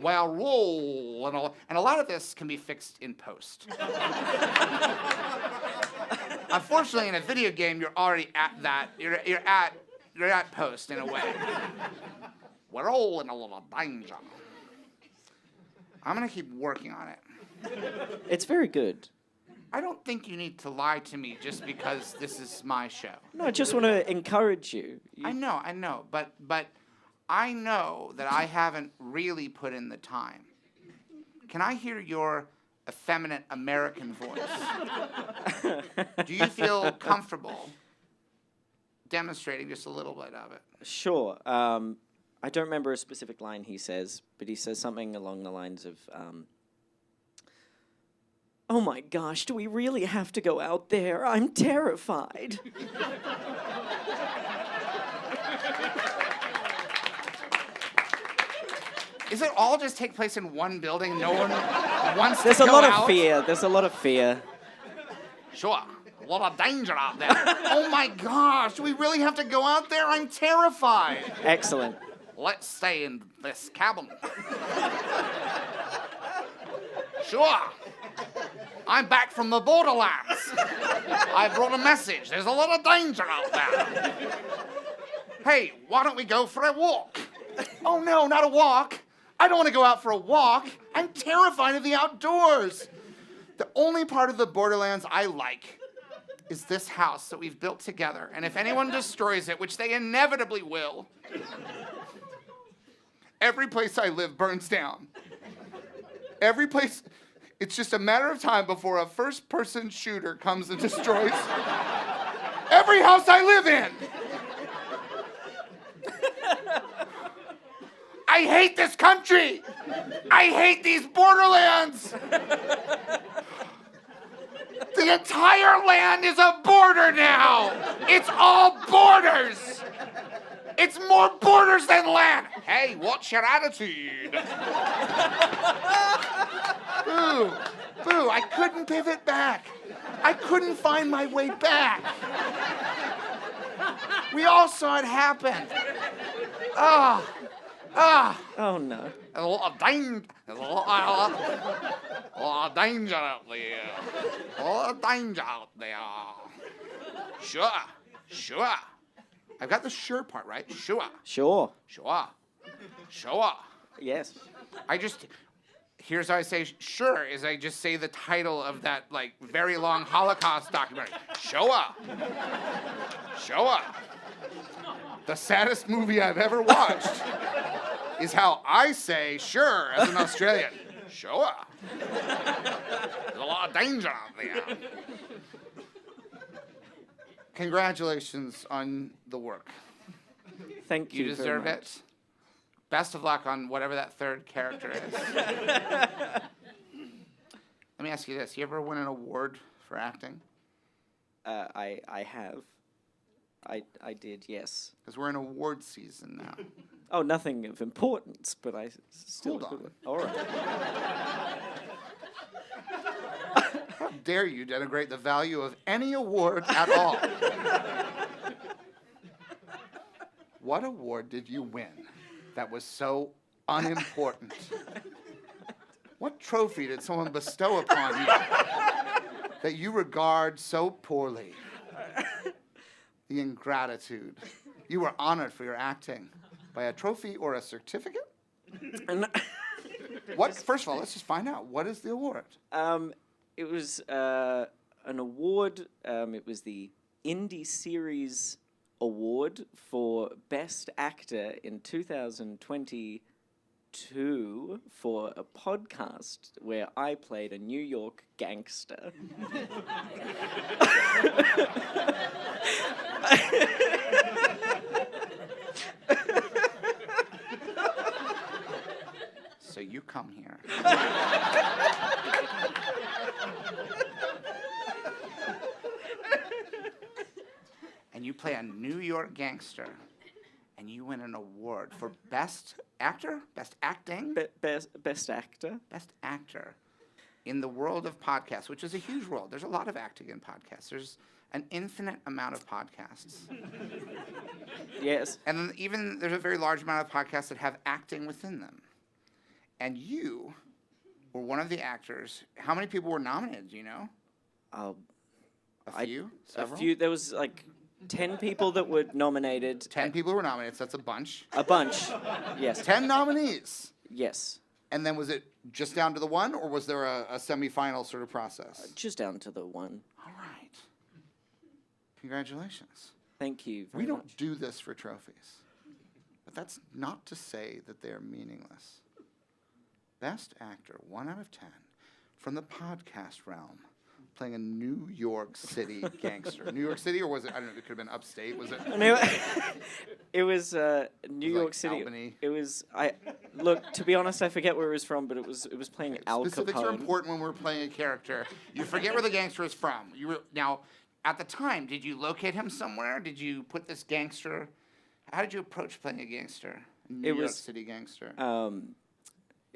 We're all in and a lot of this can be fixed in post. Unfortunately, in a video game, you're already at that. You're at post in a way. We're all in a lot of danger. I'm gonna keep working on it. It's very good. I don't think you need to lie to me just because this is my show. No, I just want to encourage you. I know, but I know that I haven't really put in the time. Can I hear your effeminate American voice? Do you feel comfortable demonstrating just a little bit of it? Sure. I don't remember a specific line he says, but he says something along the lines of, oh my gosh, do we really have to go out there? I'm terrified. Is it all just take place in one building? No one wants There's to a go lot out? of fear. There's a lot of fear. Sure. A lot of danger out there. Oh my gosh, do we really have to go out there? I'm terrified. Excellent. Let's stay in this cabin. Sure. I'm back from the borderlands. I brought a message. There's a lot of danger out there. Hey, why don't we go for a walk? Oh no, not a walk. I don't want to go out for a walk. I'm terrified of the outdoors. The only part of the borderlands I like is this house that we've built together. And if anyone destroys it, which they inevitably will, every place I live burns down. Every place, it's just a matter of time before a first-person shooter comes and destroys every house I live in. I hate this country. I hate these borderlands. The entire land is a border now. It's all borders. It's more borders than land. Hey, what's your attitude? Boo. Boo, I couldn't pivot back. I couldn't find my way back. We all saw it happen. Oh no. There's a lot of danger. There's a lot of danger out there. A lot of danger out there. Sure. I've got the sure part right. Sure. Sure. Yes. Here's how I say sure, is I just say the title of that, like, very long Holocaust documentary. Shoah. The saddest movie I've ever watched is how I say sure as an Australian. Shoah. There's a lot of danger out there. Congratulations on the work. Thank you. You deserve very much. it. Best of luck on whatever that third character is. Let me ask you this. You ever win an award for acting? I have. I did, yes. Because we're in award season now. Oh, nothing of importance, but I still. Hold on. All right. How dare you denigrate the value of any award at all? What award did you win that was so unimportant? What trophy did someone bestow upon you that you regard so poorly? The ingratitude. You were honored for your acting by a trophy or a certificate? What? First of all, let's just find out. What is the award? It was an award. It was the Indie Series Award for Best Actor in 2022 for a podcast where I played a New York gangster. So you come here. And you play a New York gangster, and you win an award for Best Actor? Best Acting? Best Actor. Best Actor in the world of podcasts, which is a huge world. There's a lot of acting in podcasts. There's an infinite amount of podcasts. Yes. And then even there's a very large amount of podcasts that have acting within them. And you were one of the actors. How many people were nominated, do you know? A few? Several? A few. There was like 10 people that were nominated. 10 people were nominated, so that's a bunch. A bunch. Yes. 10 nominees. Yes. And then was it just down to the one, or was there a semifinal sort of process? Just down to the one. All right. Congratulations. Thank you very We don't much. do this for trophies. But that's not to say that they're meaningless. Best Actor, 1 out of 10, from the podcast realm, playing a New York City gangster. New York City, or was it, I don't know, it could have been upstate, was it? No, it was New York like City. Albany. It was, look, to be honest, I forget where it was from, but it was playing Al Specifics are Capone. important when we're playing a character. You forget where the gangster is from. Now, at the time, did you locate him somewhere? Did you put this gangster? How did you approach playing a gangster? New York City gangster.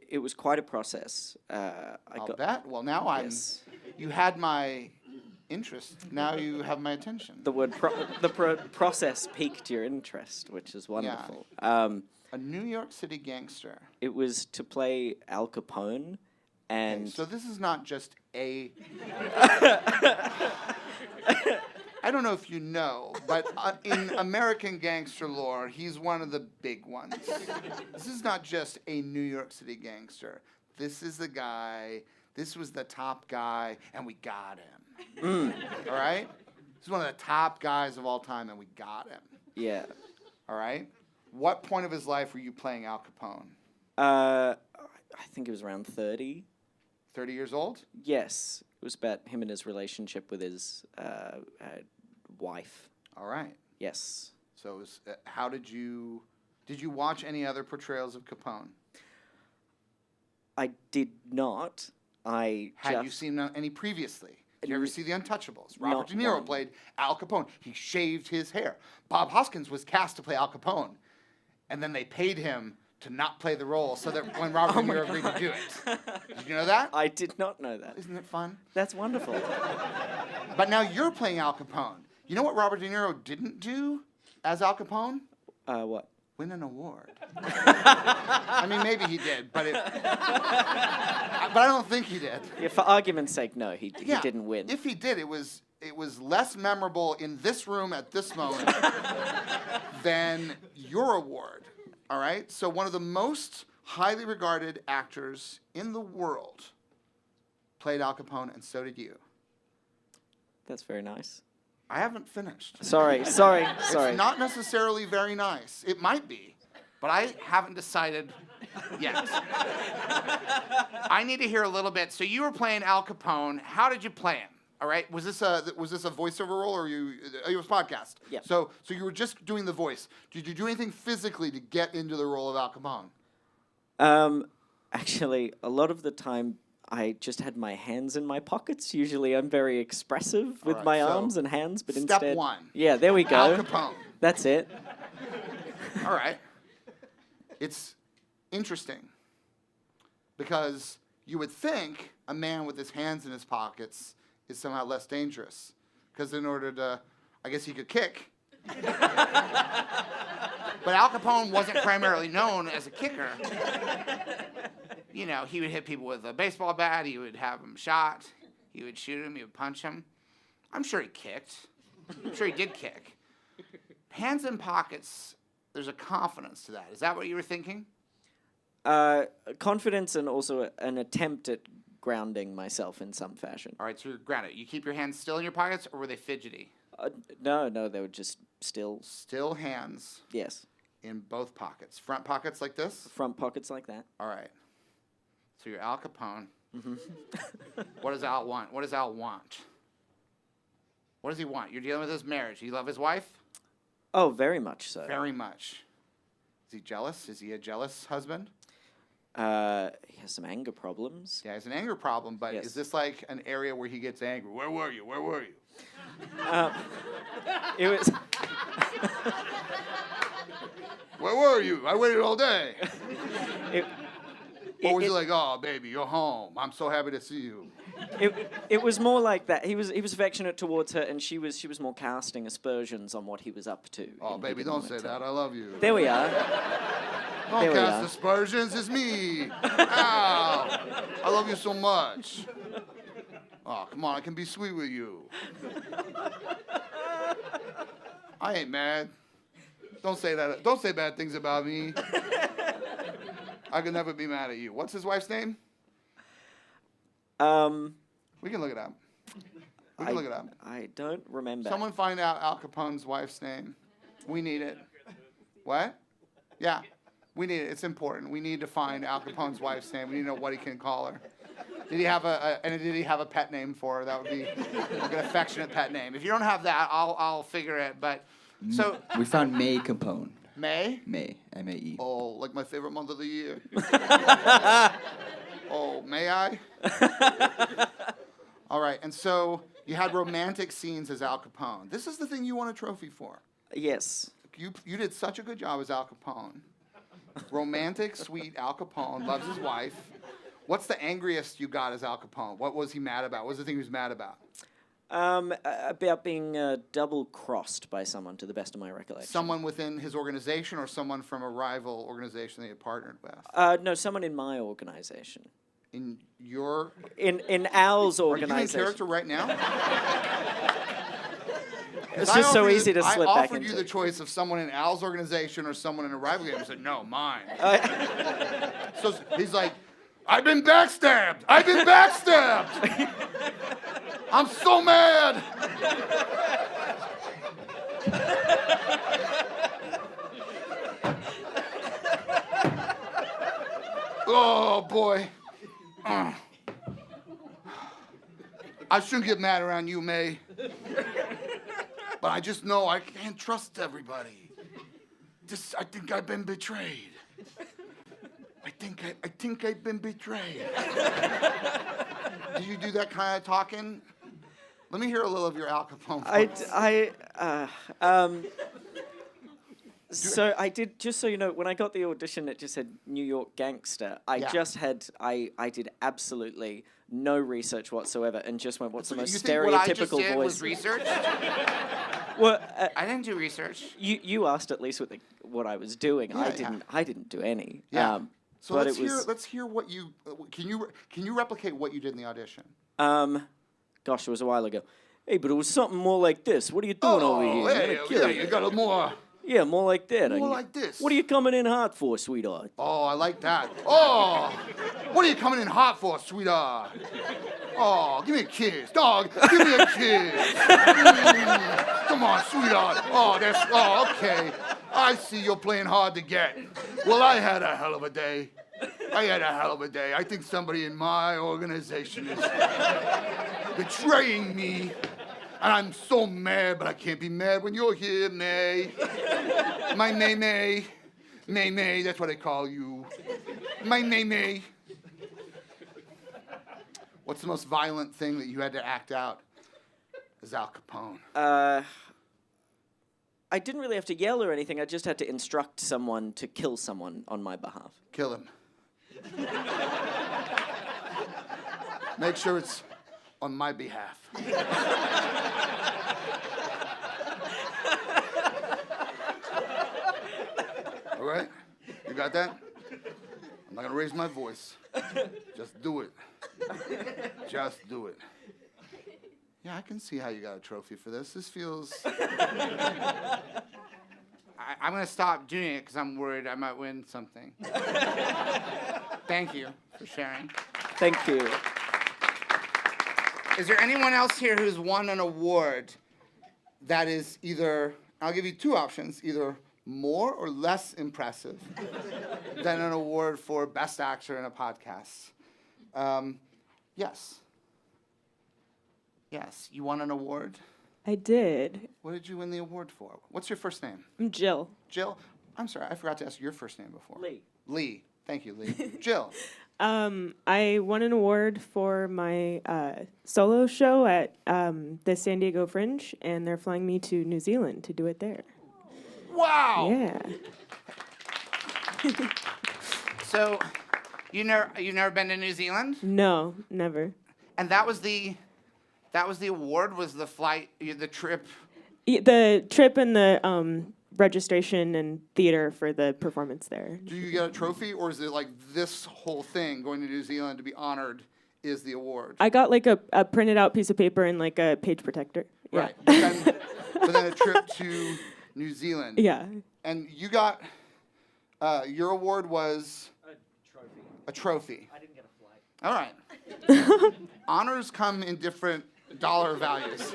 It was quite a process. I'll bet. Well, now Yes. You had my interest. Now you have my attention. The word process piqued your interest, which is wonderful. A New York City gangster. It was to play Al Capone, and So this is not just a. I don't know if you know, but in American gangster lore, he's one of the big ones. This is not just a New York City gangster. This is the guy. This was the top guy, and we got him. All right? This is one of the top guys of all time, and we got him. yeah. All right? What point of his life were you playing Al Capone? I think it was around 30. 30 years old? Yes. It was about him and his relationship with his wife. All right. Yes. So how did you Did you watch any other portrayals of Capone? I did not. Had you seen any previously? Did you ever see The Untouchables? Robert Not De Niro one. played Al Capone. He shaved his hair. Bob Hoskins was cast to play Al Capone, and then they paid him to not play the role so that when Robert De Niro agreed to do it. Did you know that? I did not know that. Isn't it fun? That's wonderful. But now you're playing Al Capone. You know what Robert De Niro didn't do as Al Capone? What? Win an award. I mean, maybe he did, but I don't think he did. Yeah, for argument's sake, no, he didn't win. If he did, it was less memorable in this room at this moment than your award. All right? So one of the most highly regarded actors in the world played Al Capone, and so did you. That's very nice. I haven't finished. Sorry. It's not necessarily very nice. It might be, but I haven't decided yet. I need to hear a little bit. So you were playing Al Capone. How did you play him? All right. Was this a voiceover role, or it was a podcast? Yeah. So you were just doing the voice. Did you do anything physically to get into the role of Al Capone? Actually, a lot of the time, I just had my hands in my pockets. Usually I'm very expressive with right, my so arms and hands, but step instead... one. Yeah, there we go. Al Capone. That's it. All right. It's interesting because you would think a man with his hands in his pockets is somehow less dangerous because in order to, I guess he could kick. But Al Capone wasn't primarily known as a kicker. You know, he would hit people with a baseball bat. He would have them shot. He would shoot them. He would punch them. I'm sure he kicked. I'm sure he did kick. Hands in pockets, there's a confidence to that. Is that what you were thinking? Confidence and also an attempt at grounding myself in some fashion. All right, so you're grounded. You keep your hands still in your pockets, or were they fidgety? No, they were just still. Still hands Yes. in both pockets. Front pockets like this? Front pockets like that. All right. So you're Al Capone. Mm-hmm. What does Al want? What does Al want? What does he want? You're dealing with his marriage. Do you love his wife? Oh, very much so. Very much. Is he jealous? Is he a jealous husband? He has some anger problems. Yeah, he has an anger problem, but Yes. is this like an area where he gets angry? Where were you? Where were you? It was. Where were you? I waited all day. Or was it- he like, oh, baby, you're home. I'm so happy to see you. It was more like that. He was affectionate towards her, and she was more casting aspersions on what he was up to. Oh, and he baby, didn't don't want say to- that. I love you. There we are. Don't there we cast are. aspersions. It's me. Ow. I love you so much. Oh, come on. I can be sweet with you. I ain't mad. Don't say that. Don't say bad things about me. I could never be mad at you. What's his wife's name? We can look it up. We can look it up. I don't remember. Someone find out Al Capone's wife's name. We need it. What? Yeah. We need it. It's important. We need to find Al Capone's wife's name. We need to know what he can call her. Did he have a pet name for her? That would be like an affectionate pet name. If you don't have that, I'll figure it. But so We found May Capone. May. May, M-A-E. Oh, like my favorite month of the year. Oh, may I? All right. And so you had romantic scenes as Al Capone. This is the thing you won a trophy for. Yes. You did such a good job as Al Capone. Romantic, sweet Al Capone, loves his wife. What's the angriest you got as Al Capone? What was he mad about? What was the thing he was mad about? About being double-crossed by someone, to the best of my recollection. Someone within his organization or someone from a rival organization that he had partnered with? No, someone in my organization. In your... In Al's Are you in organization. character right now? It's just so easy to slip I back offered you into. the choice of someone in Al's organization or someone in a rival game. I said, no, mine. So he's like, I've been backstabbed. I've been backstabbed. I'm so mad. Oh, boy. I shouldn't get mad around you, May. But I just know I can't trust everybody. I think I've been betrayed. I think I've been betrayed. Do you do that kind of talking? Let me hear a little of your Al Capone voice. So I did, just so you know, when I got the audition, it just said New York gangster. I did absolutely no research whatsoever and just went, what's the most you think what I just stereotypical did voice? was research? Well, I didn't do research. you asked at least what I was doing. Yeah, I didn't do any. Yeah. So but let's hear what you can you replicate what you did in the audition? Gosh, it was a while ago. Hey, but it was something more like this. What are you doing over here? I'm Hey, gonna kill you got a more. Yeah, more like that. More like this. What are you coming in hot for, sweetheart? Oh, I like that. Oh, what are you coming in hot for, sweetheart? Oh, give me a kiss, dog. Give me a kiss. Come on, sweetheart. Oh, okay. I see you're playing hard to get. Well, I had a hell of a day. I think somebody in my organization is betraying me. And I'm so mad, but I can't be mad when you're here, May. My May. May, that's what I call you. My May. What's the most violent thing that you had to act out as Al Capone? I didn't really have to yell or anything. I just had to instruct someone to kill someone on my behalf. Kill him. Make sure it's on my behalf. All right? You got that? I'm not gonna raise my voice. Just do it. Just do it. Yeah, I can see how you got a trophy for this. This feels... I'm going to stop doing it because I'm worried I might win something. Thank you for sharing. Thank you. Is there anyone else here who's won an award that is either, I'll give you two options, either more or less impressive than an award for Best Actor in a Podcast? Yes. Yes, you won an award? I did. What did you win the award for? What's your first name? I'm Jill. Jill? I'm sorry, I forgot to ask your first name before. Lee. Lee. Thank you, Lee. Jill. I won an award for my solo show at the San Diego Fringe, and they're flying me to New Zealand to do it there. Wow! Yeah. So, you've never been to New Zealand? No, never. And that was the award, was the flight, the trip? The trip and the registration and theater for the performance there. Do you get a trophy, or is it like this whole thing, going to New Zealand to be honored, is the award? I got like a printed out piece of paper and like a page protector. Yeah. Right. But then a trip to New Zealand. Yeah. And you got, your award was? A trophy. I didn't get a flight. All right. Honors come in different dollar values.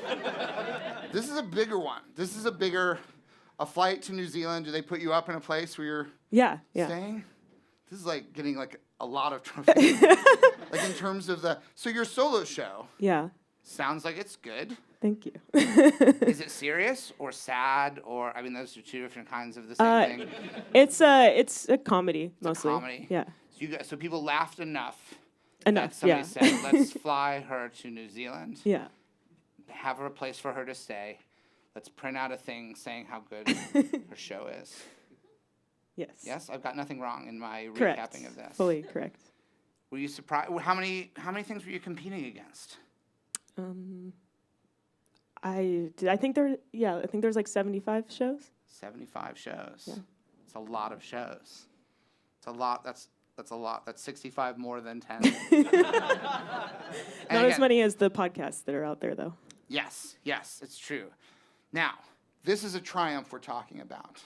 This is a bigger one. This is a flight to New Zealand. Do they put you up in a place where you're Yeah. staying? This is like getting like a lot of trophies. Like in terms of so your solo show Yeah. Sounds like it's good. Thank you. Is it serious or sad, or, I mean, those are two different kinds of the same thing. It's a comedy mostly. Comedy. Yeah. So people laughed enough. Enough. That somebody Yeah. said, let's fly her to New Zealand. Yeah. Have her a place for her to stay. Let's print out a thing saying how good her show is. Yes. Yes, I've got nothing wrong in my Correct. recapping of this. Fully correct. Were you surprised? How many things were you competing against? I think there's like 75 shows. 75 shows. Yeah. It's a lot of shows. It's a lot. That's a lot. That's 65 more than 10. Not as many as the podcasts that are out there, though. Yes, it's true. Now, this is a triumph we're talking about.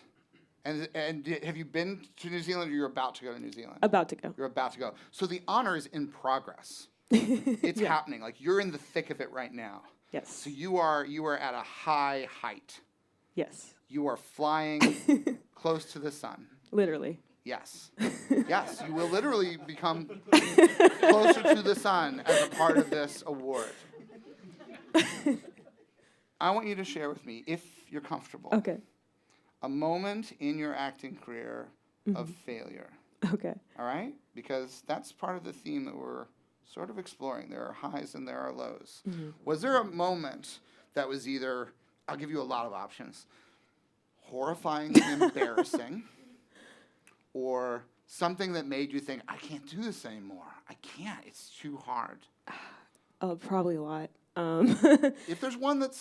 And have you been to New Zealand, or you're about to go to New Zealand? About to go. You're about to go. So the honor is in progress. It's happening. Like, you're in the thick of it right now. Yes. So you are at a high height. Yes. You are flying close to the sun. Literally. Yes. Yes, you will literally become closer to the sun as a part of this award. I want you to share with me, if you're comfortable. Okay. a moment in your acting career of failure. Okay. All right? Because that's part of the theme that we're sort of exploring. There are highs and there are lows. Was there a moment that was either, I'll give you a lot of options, horrifying and embarrassing, or something that made you think, I can't do this anymore. I can't. It's too hard. Probably a lot. If there's one that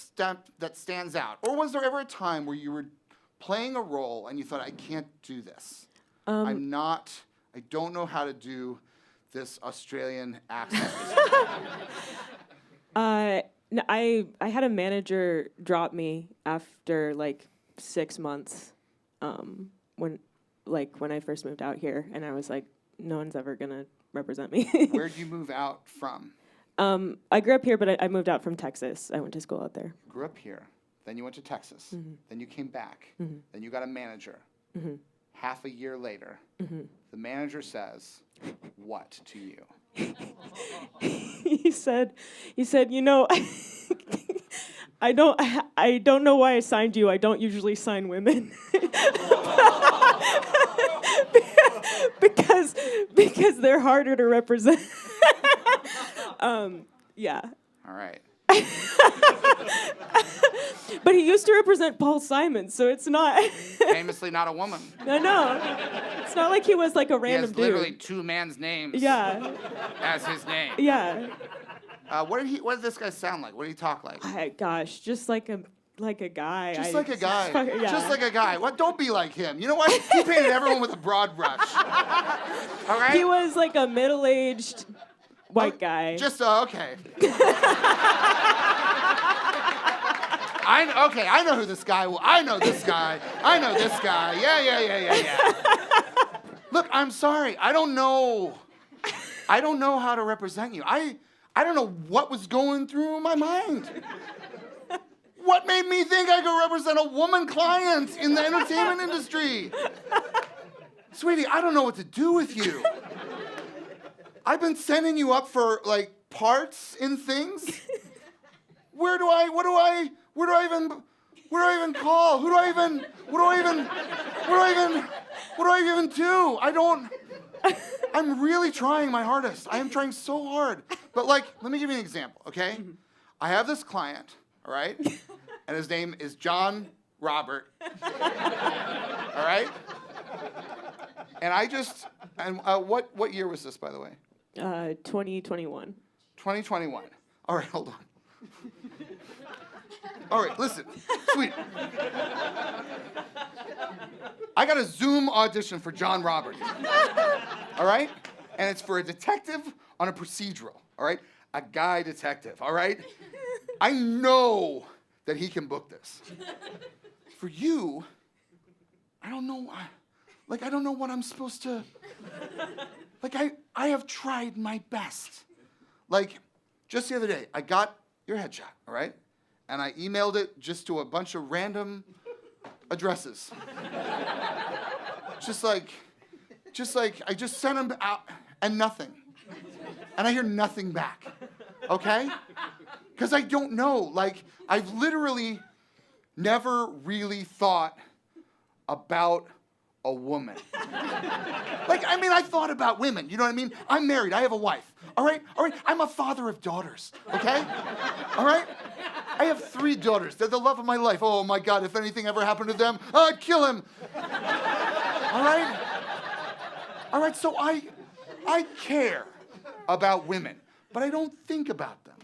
stands out, or was there ever a time where you were playing a role and you thought, I can't do this? I don't know how to do this Australian accent. No, I had a manager drop me after like 6 months, when I first moved out here, and I was like, no one's ever gonna represent me. Where'd you move out from? I grew up here, but I moved out from Texas. I went to school out there. Grew up here, then you went to Texas, then you came back, then you got a manager. Half a year later, the manager says, what to you? He said, you know, I don't know why I signed you. I don't usually sign women. because they're harder to represent. Yeah. All right. But he used to represent Paul Simon, so it's not. Famously not a woman. No. It's not like he was like a He random has literally dude. two man's names Yeah. as his name. Yeah. What did this guy sound like? What did he talk like? Gosh, just like a guy. Just like a guy. Yeah. Just like a guy. What? Don't be like him. You know what? He painted everyone with a broad brush. All right? He was like a middle-aged white guy. Just, okay. I know who this guy will. I know this guy. Yeah. Look, I'm sorry. I don't know how to represent you. I don't know what was going through my mind. What made me think I could represent a woman client in the entertainment industry? Sweetie, I don't know what to do with you. I've been sending you up for like parts in things. What do I even call? What do I even do? I'm really trying my hardest. I am trying so hard. But like, let me give you an example, okay? I have this client, all right? And his name is John Robert. All right? And what year was this, by the way? 2021. 2021. All right, hold on. All right, listen, sweet. I got a Zoom audition for John Robert. All right? And it's for a detective on a procedural. All right? A guy detective. All right? I know that he can book this. For you, I don't know. I don't know what I'm supposed to. I have tried my best. Like, just the other day, I got your headshot, all right? And I emailed it just to a bunch of random addresses. just like, I just sent them out and nothing. And I hear nothing back, okay? Because I don't know. Like, I've literally never really thought about a woman. I thought about women, you know what I mean? I'm married, I have a wife, all right? I'm a father of daughters, okay? All right? I have 3 daughters, they're the love of my life. Oh my God, if anything ever happened to them, I'd kill him. All right, so I care about women, but I don't think about them.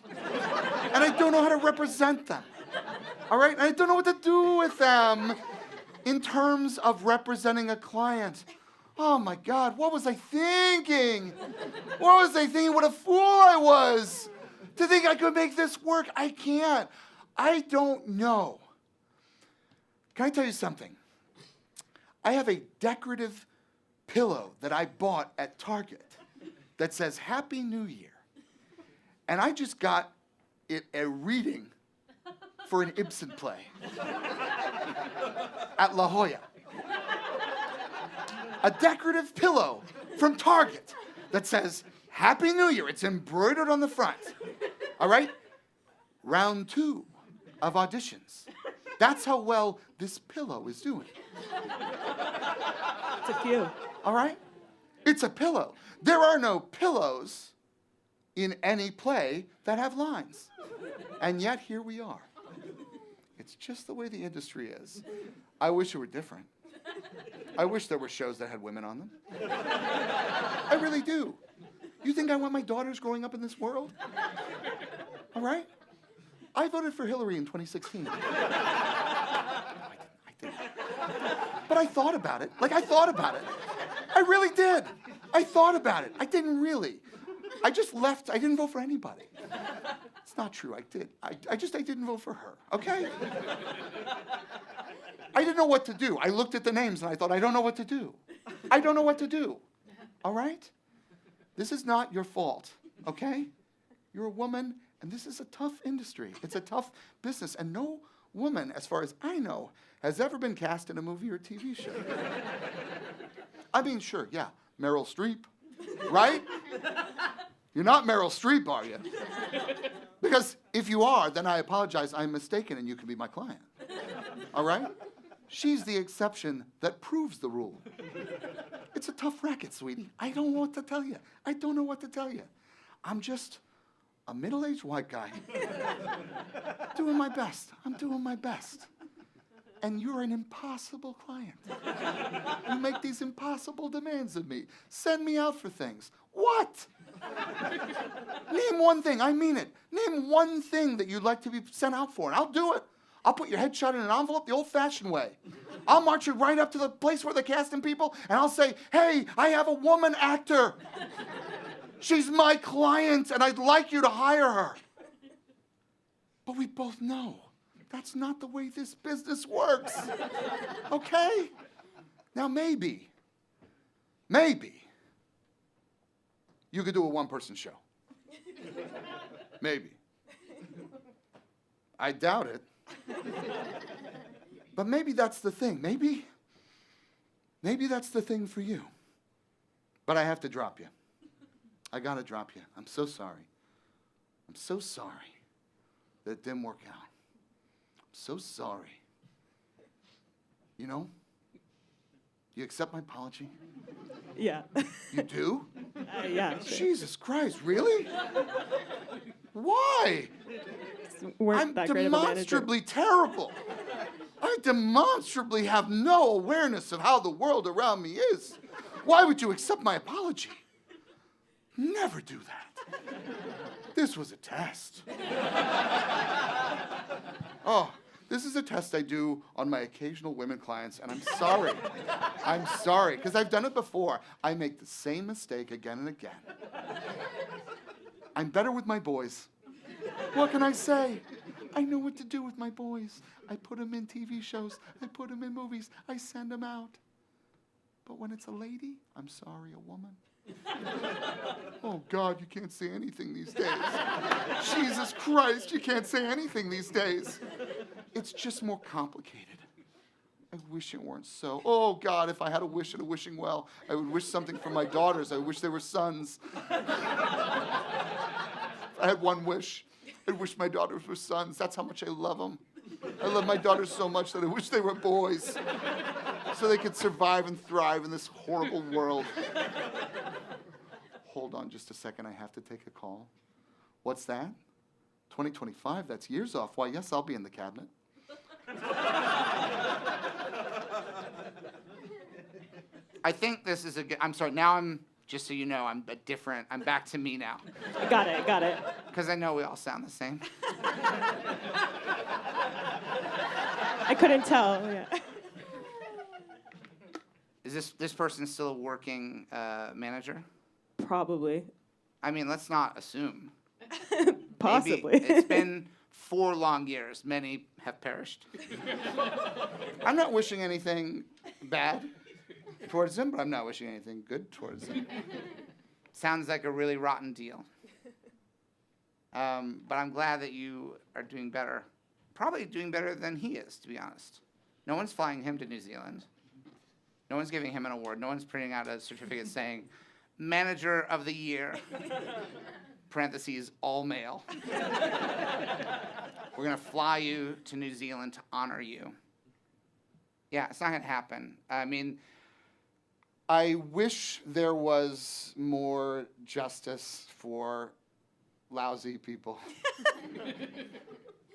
And I don't know how to represent them, all right? And I don't know what to do with them in terms of representing a client. Oh my God, what was I thinking? What a fool I was to think I could make this work. I can't. I don't know. Can I tell you something? I have a decorative pillow that I bought at Target that says Happy New Year. And I just got it a reading for an Ibsen play at La Jolla. A decorative pillow from Target that says Happy New Year. It's embroidered on the front. All right? Round 2 of auditions. That's how well this pillow is doing. It's a few. All right? It's a pillow. There are no pillows in any play that have lines. And yet here we are. It's just the way the industry is. I wish it were different. I wish there were shows that had women on them. I really do. You think I want my daughters growing up in this world? All right? I voted for Hillary in 2016. No, I didn't. But I thought about it. I thought about it. I really did. I thought about it. I didn't really. I just left. I didn't vote for anybody. It's not true. I did. I didn't vote for her. Okay? I didn't know what to do. I looked at the names and I thought, I don't know what to do. I don't know what to do. All right? This is not your fault. Okay? You're a woman, and this is a tough industry. It's a tough business, and no woman, as far as I know, has ever been cast in a movie or TV show. I mean, sure, yeah, Meryl Streep, right? You're not Meryl Streep, are you? Because if you are, then I apologize, I'm mistaken, and you can be my client. All right? She's the exception that proves the rule. It's a tough racket, sweetie. I don't know what to tell you. I don't know what to tell you. I'm just a middle-aged white guy doing my best. I'm doing my best. And you're an impossible client. You make these impossible demands of me. Send me out for things. What? Name one thing. I mean it. Name one thing that you'd like to be sent out for, and I'll do it. I'll put your headshot in an envelope the old-fashioned way. I'll march you right up to the place where they're casting people, and I'll say, hey, I have a woman actor. She's my client, and I'd like you to hire her. But we both know that's not the way this business works. Okay? Now, maybe, you could do a one-person show. Maybe. I doubt it. But maybe that's the thing. Maybe that's the thing for you. But I have to drop you. I gotta drop you. I'm so sorry. I'm so sorry that it didn't work out. I'm so sorry. You know, you accept my apology? Yeah. You do? Yeah. Sure. Jesus Christ, really? Why? Weren't I'm that great of a manager. demonstrably terrible. I demonstrably have no awareness of how the world around me is. Why would you accept my apology? Never do that. This was a test. Oh, this is a test I do on my occasional women clients, and I'm sorry. I'm sorry, because I've done it before. I make the same mistake again and again. I'm better with my boys. What can I say? I know what to do with my boys. I put them in TV shows. I put them in movies. I send them out. But when it's a lady, I'm sorry, a woman. Oh, God, you can't say anything these days. Jesus Christ, you can't say anything these days. It's just more complicated. I wish it weren't so. Oh, God, if I had a wish and a wishing well, I would wish something for my daughters. I wish they were sons. I had one wish. I wish my daughters were sons. That's how much I love them. I love my daughters so much that I wish they were boys so they could survive and thrive in this horrible world. Hold on just a second. I have to take a call. What's that? 2025? That's years off. Why, yes, I'll be in the cabinet. I think this is a good, I'm sorry, now I'm, just so you know, I'm back to me now. Got it. Because I know we all sound the same. I couldn't tell. Yeah. Is this person still a working manager? Probably. I mean, let's not assume. Possibly. Maybe it's been 4 long years. Many have perished. I'm not wishing anything bad towards him, but I'm not wishing anything good towards him. Sounds like a really rotten deal. But I'm glad that you are doing better. Probably doing better than he is, to be honest. No one's flying him to New Zealand. No one's giving him an award. No one's printing out a certificate saying, Manager of the Year, parentheses, all male. We're going to fly you to New Zealand to honor you. Yeah, it's not going to happen. I mean, I wish there was more justice for lousy people.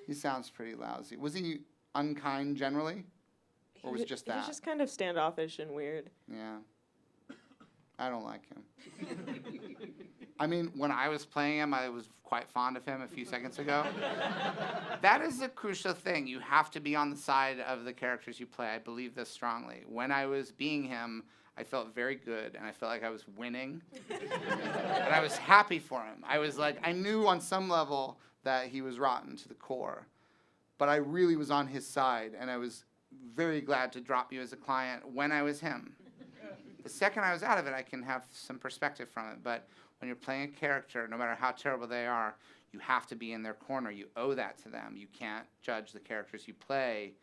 he sounds pretty lousy. Was he unkind generally? Or was just that? He was just kind of standoffish and weird. Yeah. I don't like him. I mean, when I was playing him, I was quite fond of him a few seconds ago. That is a crucial thing. You have to be on the side of the characters you play. I believe this strongly. When I was being him, I felt very good, and I felt like I was winning. And I was happy for him. I was like, I knew on some level that he was rotten to the core. But I really was on his side, and I was very glad to drop you as a client when I was him. The second I was out of it, I can have some perspective from it. But when you're playing a character, no matter how terrible they are, you have to be in their corner. You owe that to them. You can't judge the characters you play.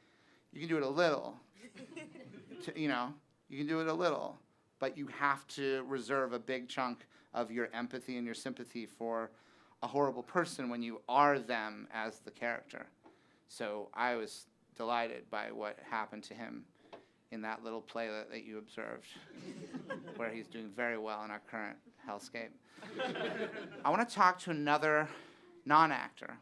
You can do it a little. You can do it a little. But you have to reserve a big chunk of your empathy and your sympathy for a horrible person when you are them as the character. So I was delighted by what happened to him in that little play that you observed, where he's doing very well in our current hellscape. I want to talk to another non-actor,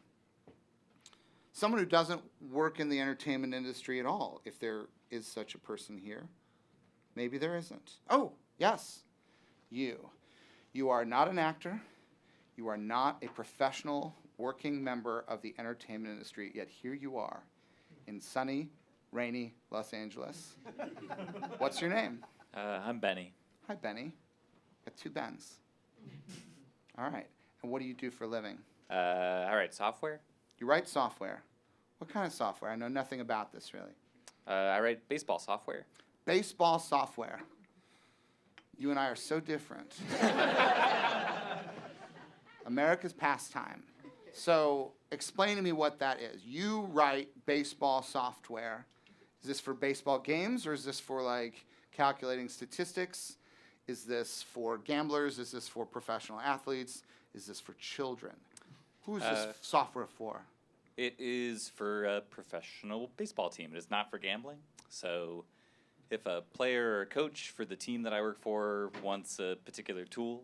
someone who doesn't work in the entertainment industry at all, if there is such a person here. Maybe there isn't. Oh, yes, you. You are not an actor. You are not a professional working member of the entertainment industry, yet here you are in sunny, rainy Los Angeles. What's your name? I'm Benny. Hi, Benny. Got 2 Bens. All right. And what do you do for a living? I write software. You write software. What kind of software? I know nothing about this, really. I write baseball software. Baseball software. You and I are so different. America's pastime. So explain to me what that is. You write baseball software. Is this for baseball games, or is this for, like, calculating statistics? Is this for gamblers? Is this for professional athletes? Is this for children? Who is this software for? It is for a professional baseball team. It is not for gambling. So if a player or coach for the team that I work for wants a particular tool,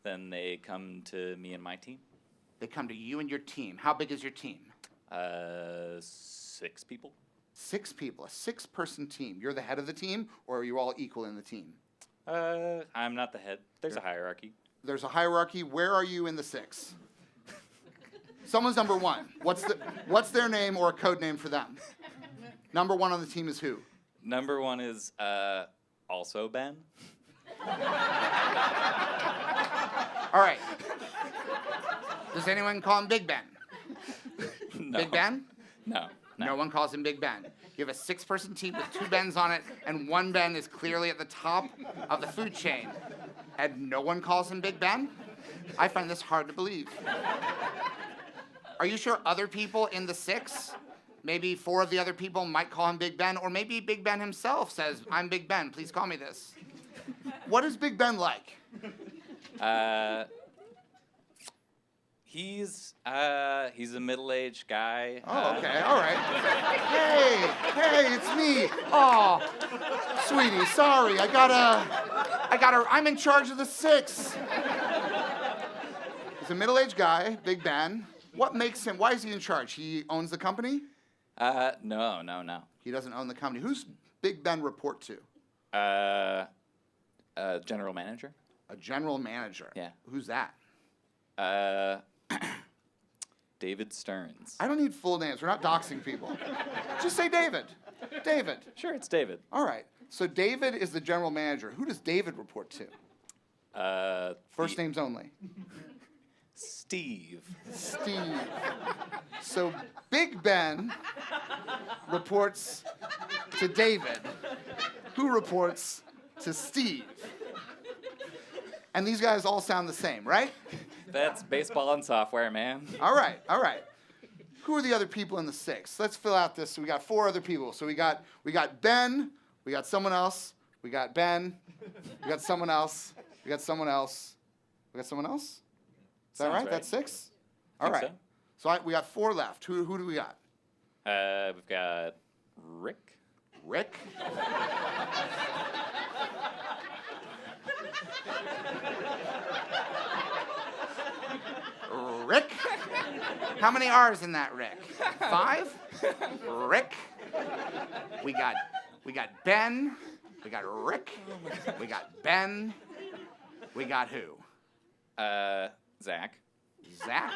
then they come to me and my team. They come to you and your team. How big is your team? 6 people. 6 people, a 6-person team. You're the head of the team, or are you all equal in the team? I'm not the head. There's a hierarchy. There's a hierarchy. Where are you in the 6? Someone's number 1. What's their name or a code name for them? Number 1 on the team is who? Number 1 is also Ben. All right. Does anyone call him Big Ben? No. Big Ben? No. No one calls him Big Ben. You have a 6-person team with 2 Bens on it, and 1 Ben is clearly at the top of the food chain. And no one calls him Big Ben? I find this hard to believe. Are you sure other people in the 6, maybe 4 of the other people might call him Big Ben, or maybe Big Ben himself says, I'm Big Ben, please call me this. What is Big Ben like? He's a middle-aged guy. Oh, okay, all right. Hey, it's me. Oh, sweetie, sorry, I'm in charge of the 6. He's a middle-aged guy, Big Ben. What makes him, why is he in charge? He owns the company? No. He doesn't own the company. Who's Big Ben report to? General manager. A general manager. Yeah. Who's that? David Stearns. I don't need full names. We're not doxing people. Just say David. David. Sure, it's David. All right. So David is the general manager. Who does David report to? First names only. Steve. Steve. So Big Ben reports to David, who reports to Steve. And these guys all sound the same, right? That's baseball and software, man. All right. Who are the other people in the 6? Let's fill out this. So we got 4 other people. So we got Ben, we got someone else, we got Ben, we got someone else, we got someone else, we got someone else? Is that Sounds right? right. That's 6? All Think right. so. So we got 4 left. Who do we got? We've got Rick. Rick? Rick? How many R's in that Rick? 5? Rick? We got Ben. We got Rick. We got Ben. We got who? Zach. Zach.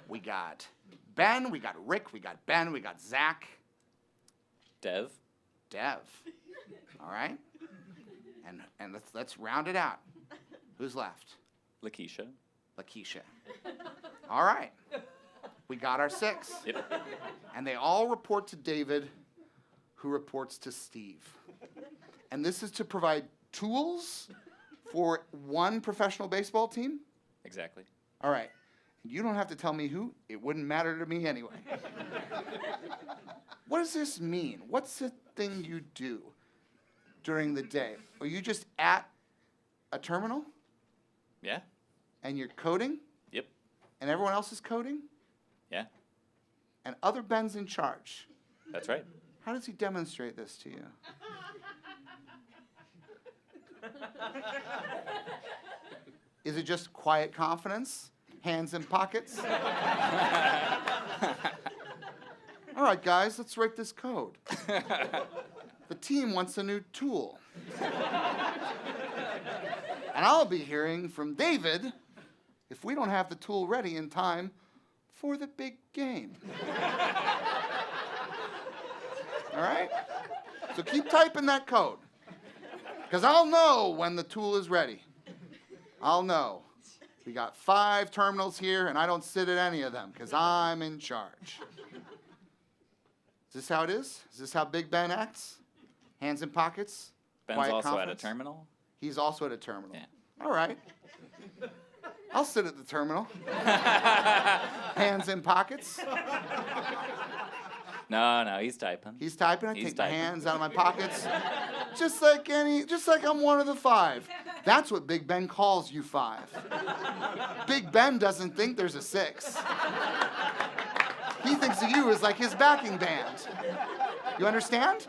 We got Ben. We got Rick. We got Ben. We got Zach. Dev. Dev. All right. And let's round it out. Who's left? Lakeisha. Lakeisha. All right. We got our 6. Yep. And they all report to David, who reports to Steve. And this is to provide tools for one professional baseball team? Exactly. All right. You don't have to tell me who. It wouldn't matter to me anyway. What does this mean? What's the thing you do during the day? Are you just at a terminal Yeah. and you're coding Yep. and everyone else is coding Yeah. and other Ben's in charge? That's right. How does he demonstrate this to you? Is it just quiet confidence? Hands in pockets? All right, guys, let's write this code. The team wants a new tool. And I'll be hearing from David if we don't have the tool ready in time for the big game. All right? So keep typing that code. Because I'll know when the tool is ready. I'll know. We got 5 terminals here, and I don't sit at any of them because I'm in charge. Is this how it is? Is this how Big Ben acts? Hands in pockets? Ben's quiet also confidence? at a terminal. He's also at a terminal. Yeah. All right. I'll sit at the terminal. Hands in pockets. No, he's typing. He's typing. I He's take my typing. hands out of my pockets. Just like I'm one of the 5. That's what Big Ben calls you 5. Big Ben doesn't think there's a 6. He thinks of you as like his backing band. You understand?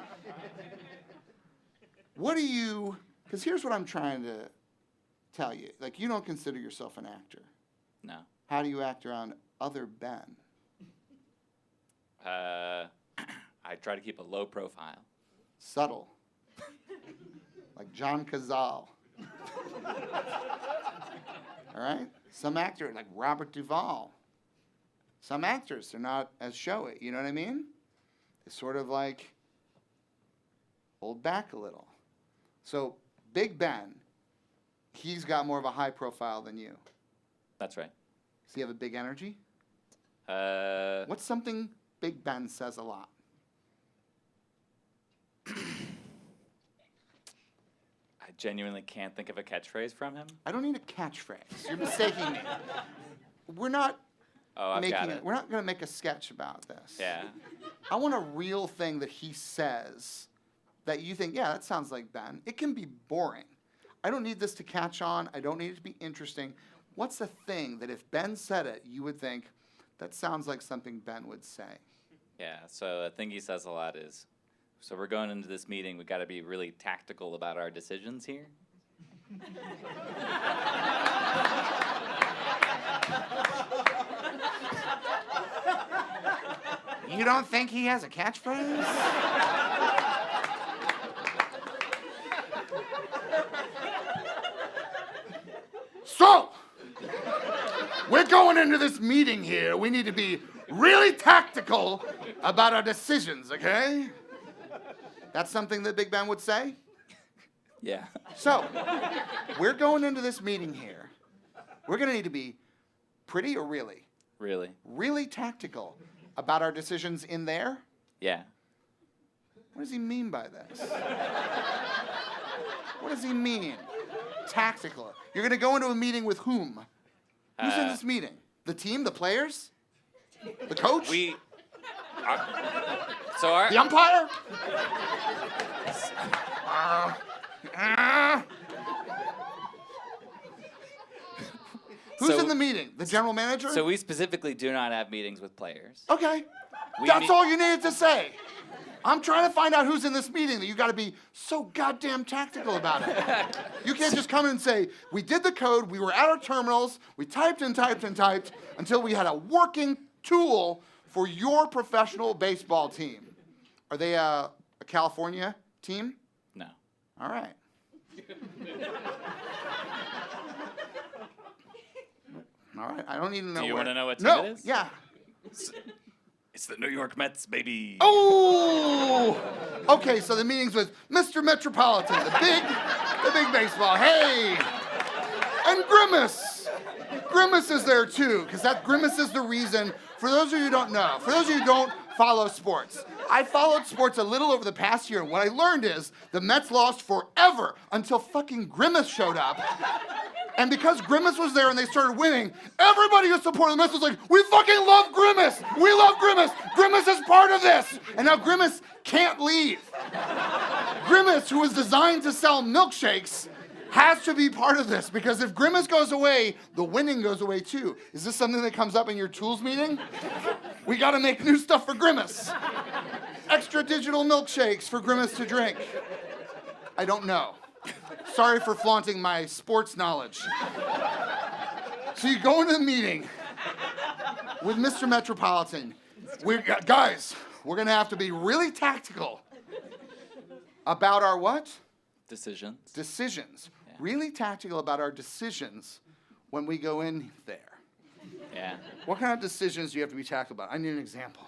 Because here's what I'm trying to tell you. Like, you don't consider yourself an actor. No. How do you act around other Ben? I try to keep a low profile. Subtle. Like John Cazale. All right? Some actor, like Robert Duvall. Some actors, they're not as showy. You know what I mean? They sort of like hold back a little. So Big Ben, he's got more of a high profile than you. That's right. Does he have a big energy? I What's something Big Ben says a lot? genuinely can't think of a catchphrase from him. I don't need a catchphrase. You're mistaking me. We're not Oh, I've got making it. we're not going to make a sketch about this. Yeah. I want a real thing that he says that you think, yeah, that sounds like Ben. It can be boring. I don't need this to catch on. I don't need it to be interesting. What's the thing that if Ben said it, you would think, that sounds like something Ben would say? Yeah, so a thing he says a lot is, so we're going into this meeting, we got to be really tactical about our decisions here. You don't think he has a catchphrase? So, we're going into this meeting here. We need to be really tactical about our decisions, okay? That's something that Big Ben would say? Yeah. So, we're going into this meeting here. We're going to need to be pretty or really? Really? Really tactical about our decisions in there? Yeah. What does he mean by this? What does he mean? Tactical. You're going to go into a meeting with whom? Who's in this meeting? The team? The players? The coach? So our The umpire? Who's So- in the meeting? The general manager? So we specifically do not have meetings with players. Okay. We That's meet- all you needed to say. I'm trying to find out who's in this meeting that you got to be so goddamn tactical about it. You can't just come in and say, we did the code, we were at our terminals, we typed and typed and typed until we had a working tool for your professional baseball team. Are they a California team? No. All right. All right, I don't need to know. Do you where- wanna know what team No, it is? yeah. It's the New York Mets, baby. Oh! Okay, so the meeting's with Mr. Metropolitan, the big baseball. Hey! And Grimace. Grimace is there too, because Grimace is the reason, for those of you who don't know, for those of you who don't follow sports, I followed sports a little over the past year, and what I learned is the Mets lost forever until fucking Grimace showed up. And because Grimace was there and they started winning, everybody who supported the Mets was like, we fucking love Grimace! We love Grimace! Grimace is part of this! And now Grimace can't leave. Grimace, who was designed to sell milkshakes, has to be part of this, because if Grimace goes away, the winning goes away too. Is this something that comes up in your tools meeting? We gotta make new stuff for Grimace. Extra digital milkshakes for Grimace to drink. I don't know. Sorry for flaunting my sports knowledge. So you go into the meeting with Mr. Metropolitan. Guys, we're gonna have to be really tactical about our what? Decisions. Decisions. Really tactical about our decisions when we go in there. Yeah. What kind of decisions do you have to be tactical about? I need an example.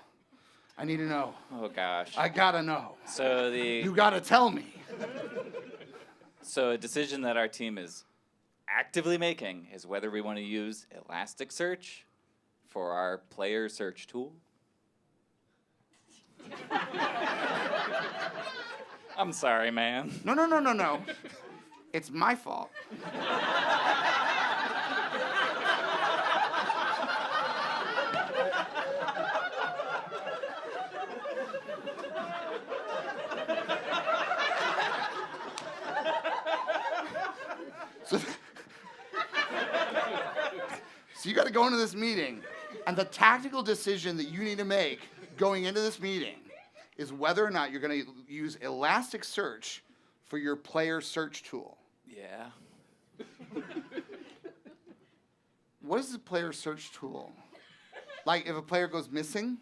I need to know. Oh gosh. I gotta know. So You gotta tell me. So a decision that our team is actively making is whether we want to use Elasticsearch for our player search tool. I'm sorry, man. No. It's my fault. So you got to go into this meeting, and the tactical decision that you need to make going into this meeting is whether or not you're going to use Elasticsearch for your player search tool. Yeah. What is the player search tool? Like if a player goes missing?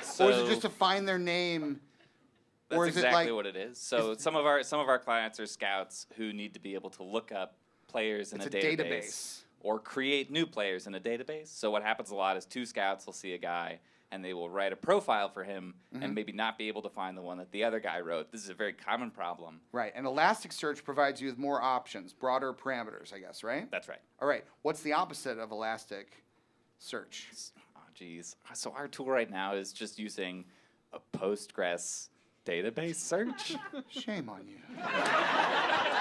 So Or is it just to find their name? that's Or is exactly it like what it is. So some of our clients are scouts who need to be able to look up players in It's a a database, database. or create new players in a database. So what happens a lot is two scouts will see a guy and they will write a profile for him and maybe not be able to find the one that the other guy wrote. This is a very common problem. Right, and Elasticsearch provides you with more options, broader parameters, I guess, right? That's right. All right, what's the opposite of Elasticsearch? Oh, geez. So our tool right now is just using a Postgres database search. Shame on you.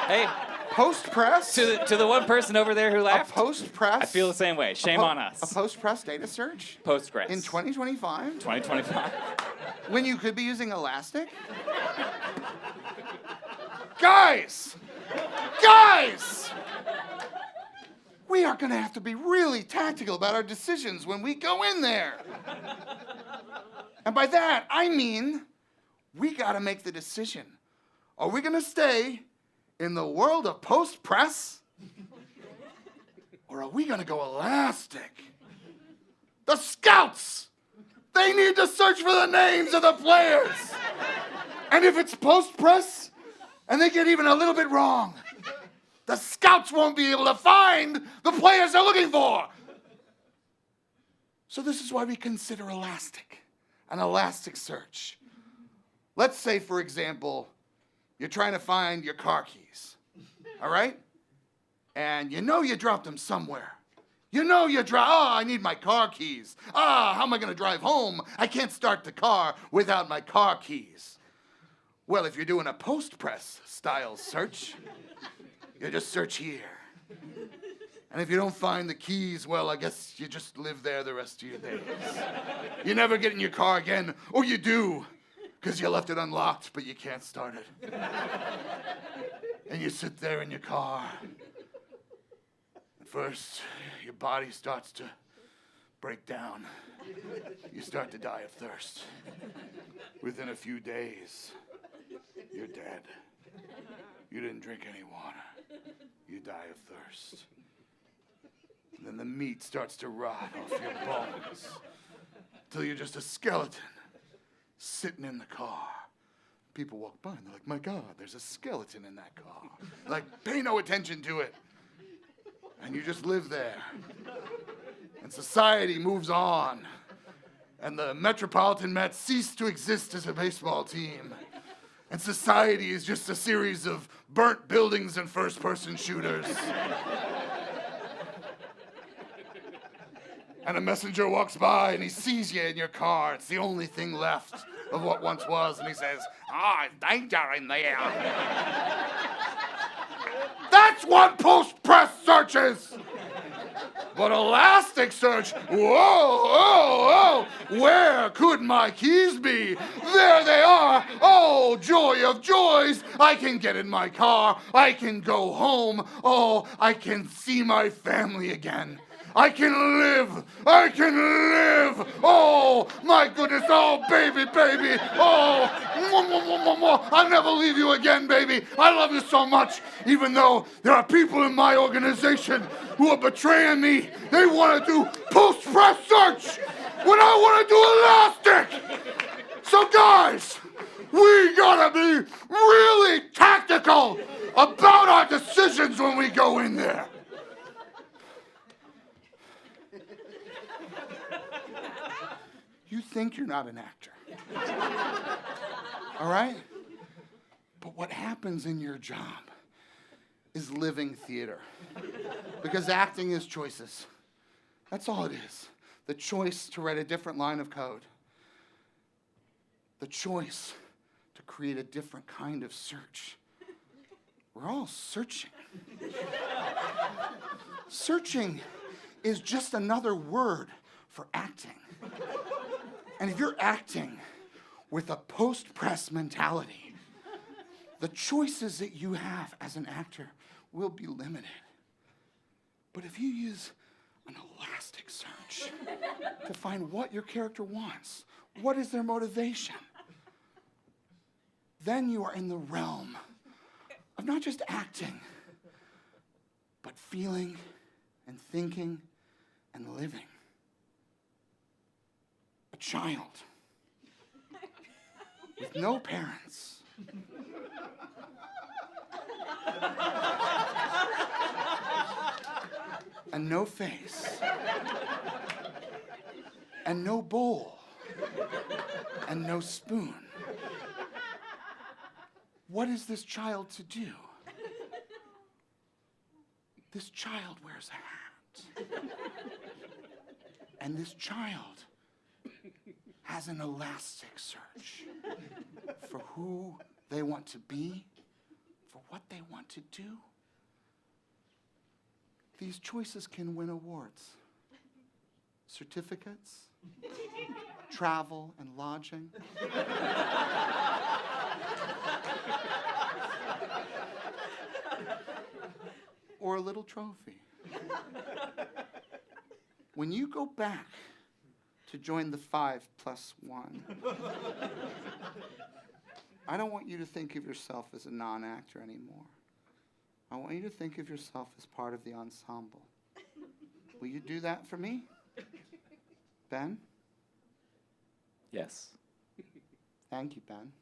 Hey, Postpress? to the one person over there who A laughed, Postpress? I feel the same way. Shame on us. A Postpress data search? Postgres. In 2025? 2025. When you could be using Elastic? Guys! We are going to have to be really tactical about our decisions when we go in there. And by that, I mean, we got to make the decision. Are we going to stay in the world of Postpress? Or are we going to go Elastic? The scouts! They need to search for the names of the players. And if it's Postpress, and they get even a little bit wrong, the scouts won't be able to find the players they're looking for. So this is why we consider Elastic, an Elasticsearch. Let's say, for example, you're trying to find your car keys, all right? And you know you dropped them somewhere. I need my car keys. How am I going to drive home? I can't start the car without my car keys. Well, if you're doing a Postpress style search, you just search here. And if you don't find the keys, well, I guess you just live there the rest of your days. You never get in your car again, or you do, because you left it unlocked, but you can't start it. And you sit there in your car. At first, your body starts to break down. You start to die of thirst. Within a few days, you're dead. You didn't drink any water. You die of thirst. And then the meat starts to rot off your bones till you're just a skeleton sitting in the car. People walk by and they're like, my God, there's a skeleton in that car. Like, pay no attention to it. And you just live there. And society moves on. And the Metropolitan Mets cease to exist as a baseball team. And society is just a series of burnt buildings and first-person shooters. And a messenger walks by and he sees you in your car. It's the only thing left of what once was. And he says, it's danger in there. That's what post-press search is. But Elasticsearch, whoa, where could my keys be? There they are. Oh, joy of joys. I can get in my car. I can go home. Oh, I can see my family again. I can live. I can live. Oh, my goodness. Oh, baby. Oh, I'll never leave you again, baby. I love you so much. Even though there are people in my organization who are betraying me, they want to do post-press search when I want to do elastic. So, guys, we gotta be really tactical about our decisions when we go in there. You think you're not an actor. All right? But what happens in your job is living theater. Because acting is choices. That's all it is. The choice to write a different line of code. The choice to create a different kind of search. We're all searching. Searching is just another word for acting. And if you're acting with a post-press mentality, the choices that you have as an actor will be limited. But if you use an elastic search to find what your character wants, what is their motivation, then you are in the realm of not just acting, but feeling and thinking and living. A child with no parents. And no face. And no bowl. And no spoon. What is this child to do? This child wears a hat. And this child has an elastic search for who they want to be, for what they want to do. These choices can win awards, certificates, travel and lodging. Or a little trophy. When you go back to join the 5+1, I don't want you to think of yourself as a non-actor anymore. I want you to think of yourself as part of the ensemble. Will you do that for me? Ben? Yes. Thank you, Ben.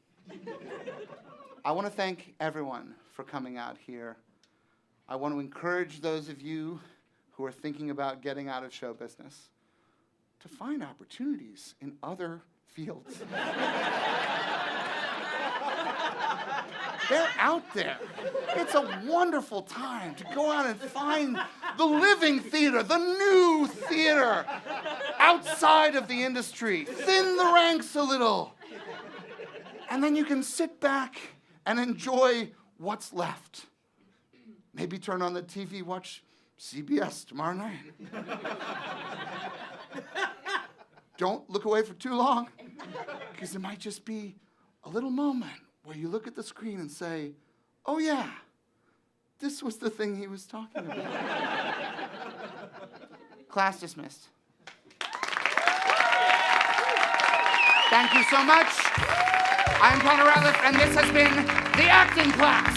I want to thank everyone for coming out here. I want to encourage those of you who are thinking about getting out of show business to find opportunities in other fields. They're out there. It's a wonderful time to go out and find the living theater, the new theater, outside of the industry. Thin the ranks a little. And then you can sit back and enjoy what's left. Maybe turn on the TV, watch CBS tomorrow night. Don't look away for too long, because it might just be a little moment where you look at the screen and say, oh yeah, this was the thing he was talking about. Class dismissed. Thank you so much. I'm Connor Ratliff, and this has been the acting class.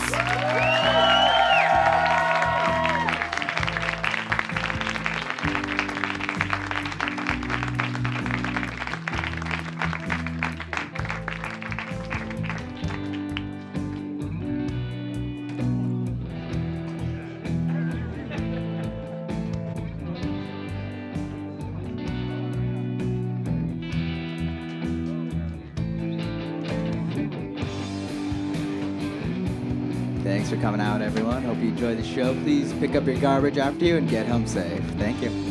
Thanks for coming out, everyone. Hope you enjoyed the show. Please pick up your garbage after you and get home safe. Thank you.